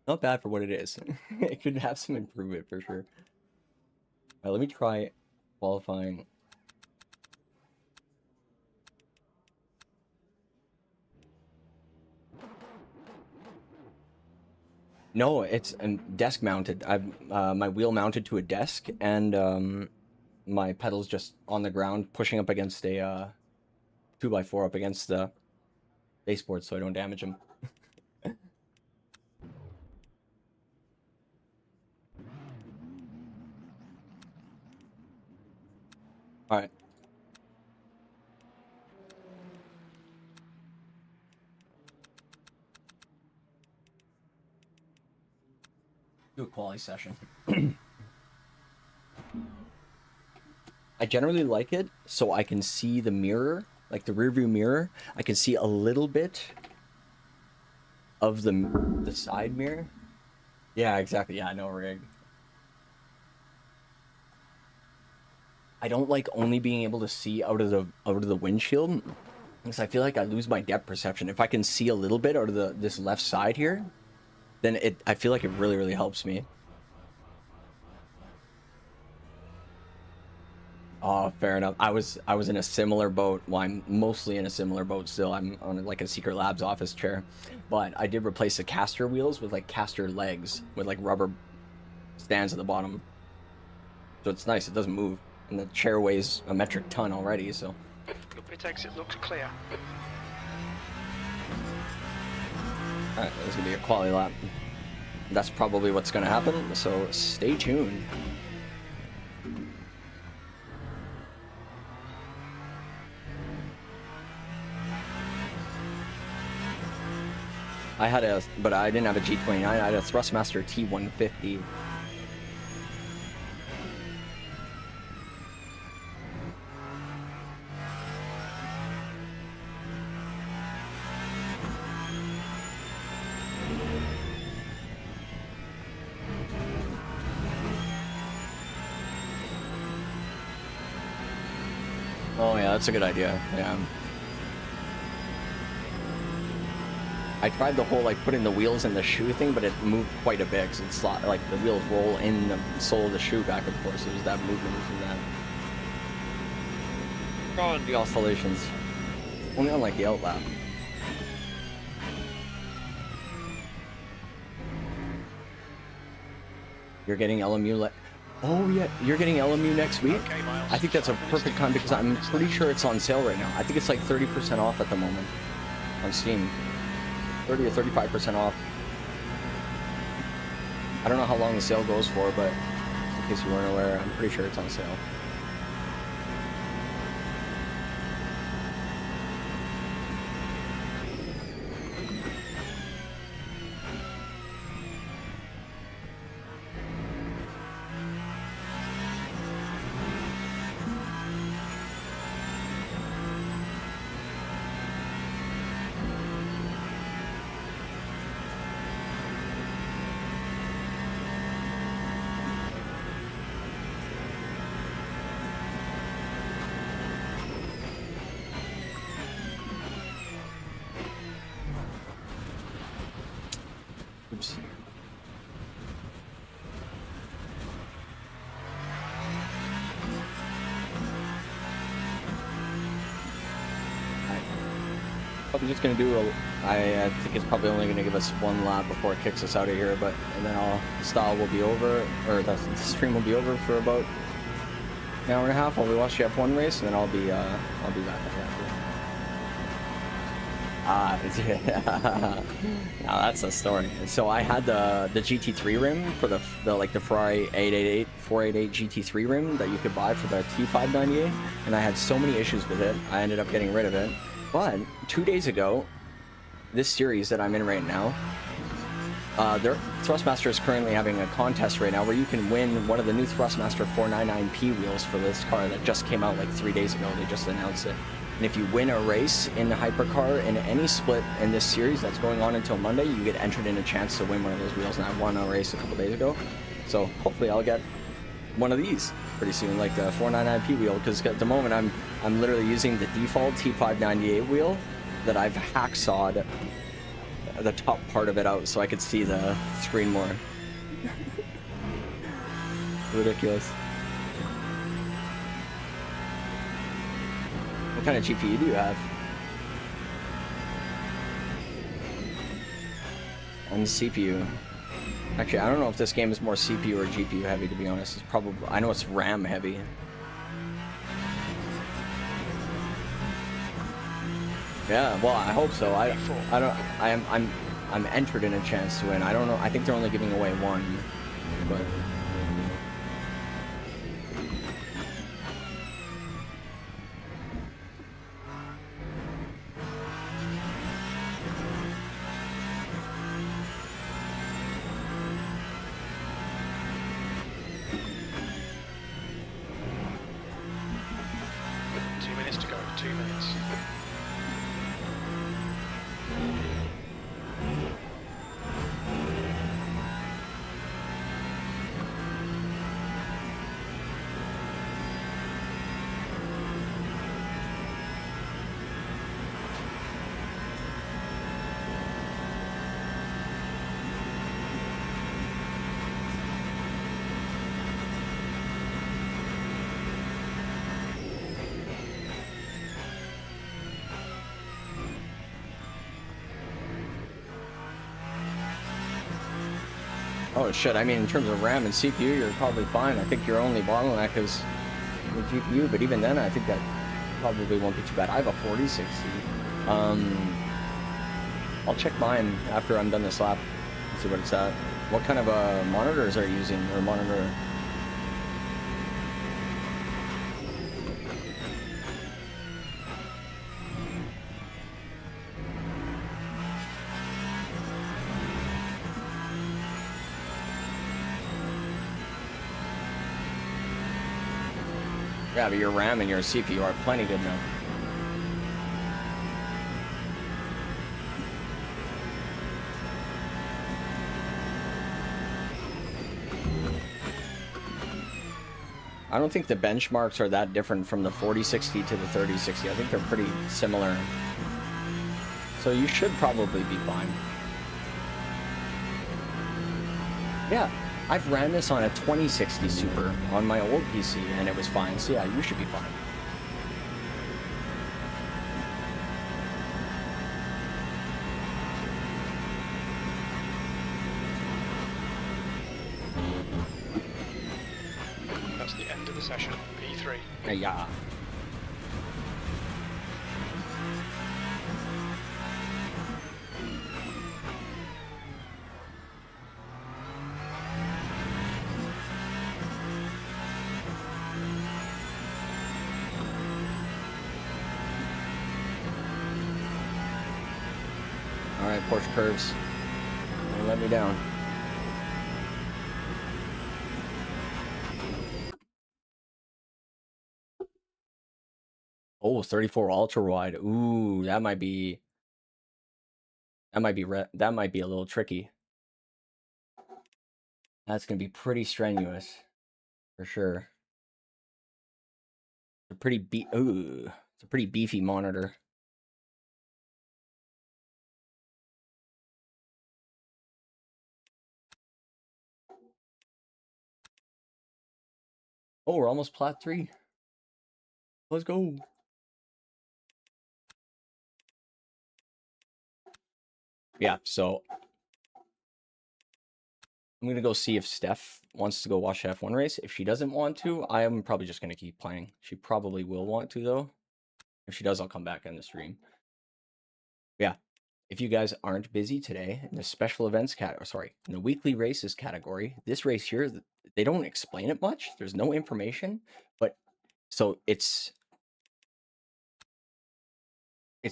Not bad for what it is. It could have some improvement for sure. All right, let me try qualifying. No, it's desk mounted. I've my wheel mounted to a desk, and my pedals just on the ground, pushing up against a 2x4 up against the baseboard, so I don't damage them. All right. Do a quality session. I generally like it so I can see the mirror, like the rear view mirror. I can see a little bit of the side mirror. Yeah, exactly. Yeah, no rig. I don't like only being able to see out of the windshield, because I feel like I lose my depth perception. If I can see a little bit out of this left side here, then I feel like it really helps me. Oh, fair enough. I was in a similar boat. Well, I'm mostly in a similar boat still. I'm on like a Secret Labs office chair, but I did replace the caster wheels with like caster legs with like rubber stands at the bottom. So it's nice. It doesn't move, and the chair weighs a metric ton already. So. Your pit exit looks clear. All right, this is gonna be a quality lap. That's probably what's gonna happen. So stay tuned. But I didn't have a G29. I had a Thrustmaster T150. Oh yeah, that's a good idea. Yeah. I tried the whole like putting the wheels in the shoe thing, but it moved quite a bit because it's like the wheels roll in the sole of the shoe back and forth. So there's that movement from that. Oh, the oscillations. Only on like the outlap. You're getting LMU oh yeah, you're getting LMU next week? Okay, Miles. I think that's a perfect time because I'm pretty sure it's on sale right now. I think it's like 30% off at the moment on Steam. 30 or 35% off. I don't know how long the sale goes for, but in case you weren't aware, I'm pretty sure it's on sale. Oops. Probably just gonna do I think it's probably only gonna give us one lap before it kicks us out of here, and then the style will be over, or the stream will be over for about an hour and a half while we watch the F1 race, and then I'll be back after. Now that's a story. So I had the GT3 rim for the Ferrari 488 GT3 rim that you could buy for the T598, and I had so many issues with it. I ended up getting rid of it. But 2 days ago, this series that I'm in right now, Thrustmaster is currently having a contest right now where you can win one of the new Thrustmaster 499P wheels for this car that just came out like 3 days ago. They just announced it. And if you win a race in the hypercar in any split in this series that's going on until Monday, you get entered in a chance to win one of those wheels. And I won a race a couple days ago. So hopefully I'll get one of these pretty soon, like the 499P wheel, because at the moment I'm literally using the default T598 wheel that I've hacksawed the top part of it out so I could see the screen more. Ridiculous. What kind of GPU do you have? And CPU. Actually, I don't know if this game is more CPU or GPU heavy, to be honest. It's probably, I know it's RAM heavy. Yeah, well, I hope so. I'm entered in a chance to win. I don't know. I think they're only giving away one, but. Oh shit, I mean in terms of RAM and CPU, you're probably fine. I think your only bottleneck is the GPU, but even then I think that probably won't be too bad. I have a 4060. I'll check mine after I'm done this lap, see what it's at. What kind of monitors are you using, or monitor? Yeah, but your RAM and your CPU are plenty good now. I don't think the benchmarks are that different from the 4060 to the 3060. I think they're pretty similar. So you should probably be fine. Yeah. I've ran this on a 2060 Super on my old PC and it was fine, so yeah, you should be fine. That's the end of the session, P3. Yeah. Alright, Porsche curves. Don't let me down. Oh, 34 ultra wide. Ooh, that might be a little tricky. That's gonna be pretty strenuous, for sure. It's a pretty beefy monitor. Oh, we're almost plat 3. Let's go. Yeah, so I'm gonna go see if Steph wants to go watch the F1 race. If she doesn't want to, I am probably just gonna keep playing. She probably will want to though. If she does, I'll come back on the stream. Yeah. If you guys aren't busy today in the special events category, in the weekly races category, this race here, they don't explain it much. There's no information, but so it's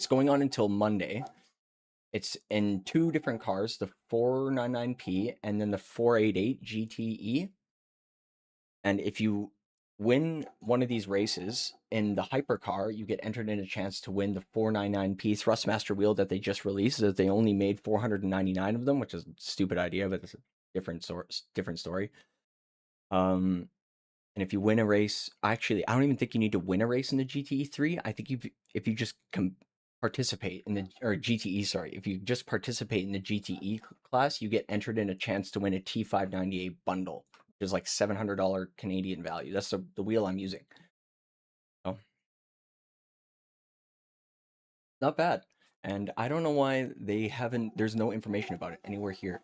going on until Monday. It's in two different cars, the 499P and then the 488 GTE. And if you win one of these races in the hypercar, you get entered in a chance to win the 499P Thrustmaster wheel that they just released. That they only made 499 of them, which is a stupid idea, but it's a different story. And if you win a race, actually, I don't even think you need to win a race in the GTE3. I think if you just participate in the GTE, sorry, if you just participate in the GTE class, you get entered in a chance to win a T598 bundle, which is like $700 Canadian value. That's the wheel I'm using. Oh, not bad. And I don't know why they haven't. There's no information about it anywhere here.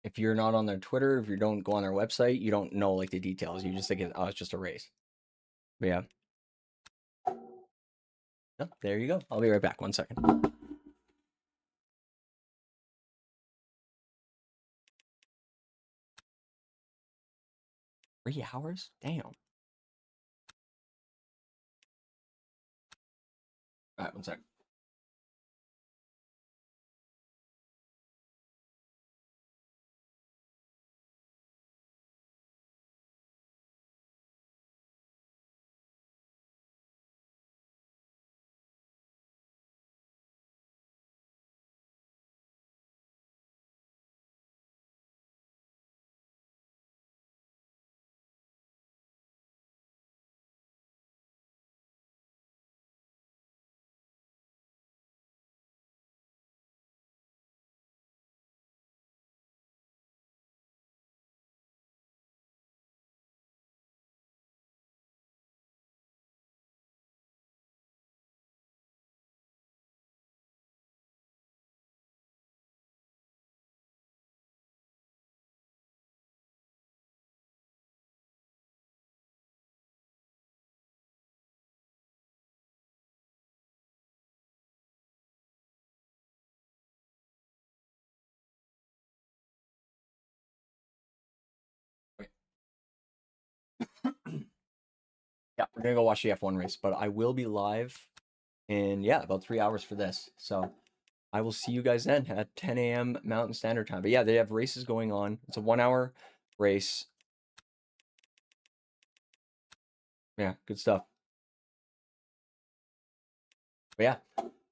If you're not on their Twitter, if you don't go on their website, you don't know like the details. You just think it's just a race. But yeah. Oh, there you go. I'll be right back. 1 second. 3 hours? Damn. All right, 1 second. Yeah, we're gonna go watch the F1 race, but I will be live in about 3 hours for this. So I will see you guys then at 10 a.m. Mountain Standard Time. But yeah, they have races going on. It's a 1 hour race. Yeah, good stuff. But yeah,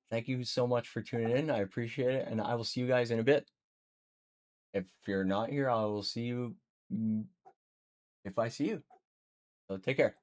thank you so much for tuning in. I appreciate it, and I will see you guys in a bit. If you're not here, I will see you if I see you. So take care.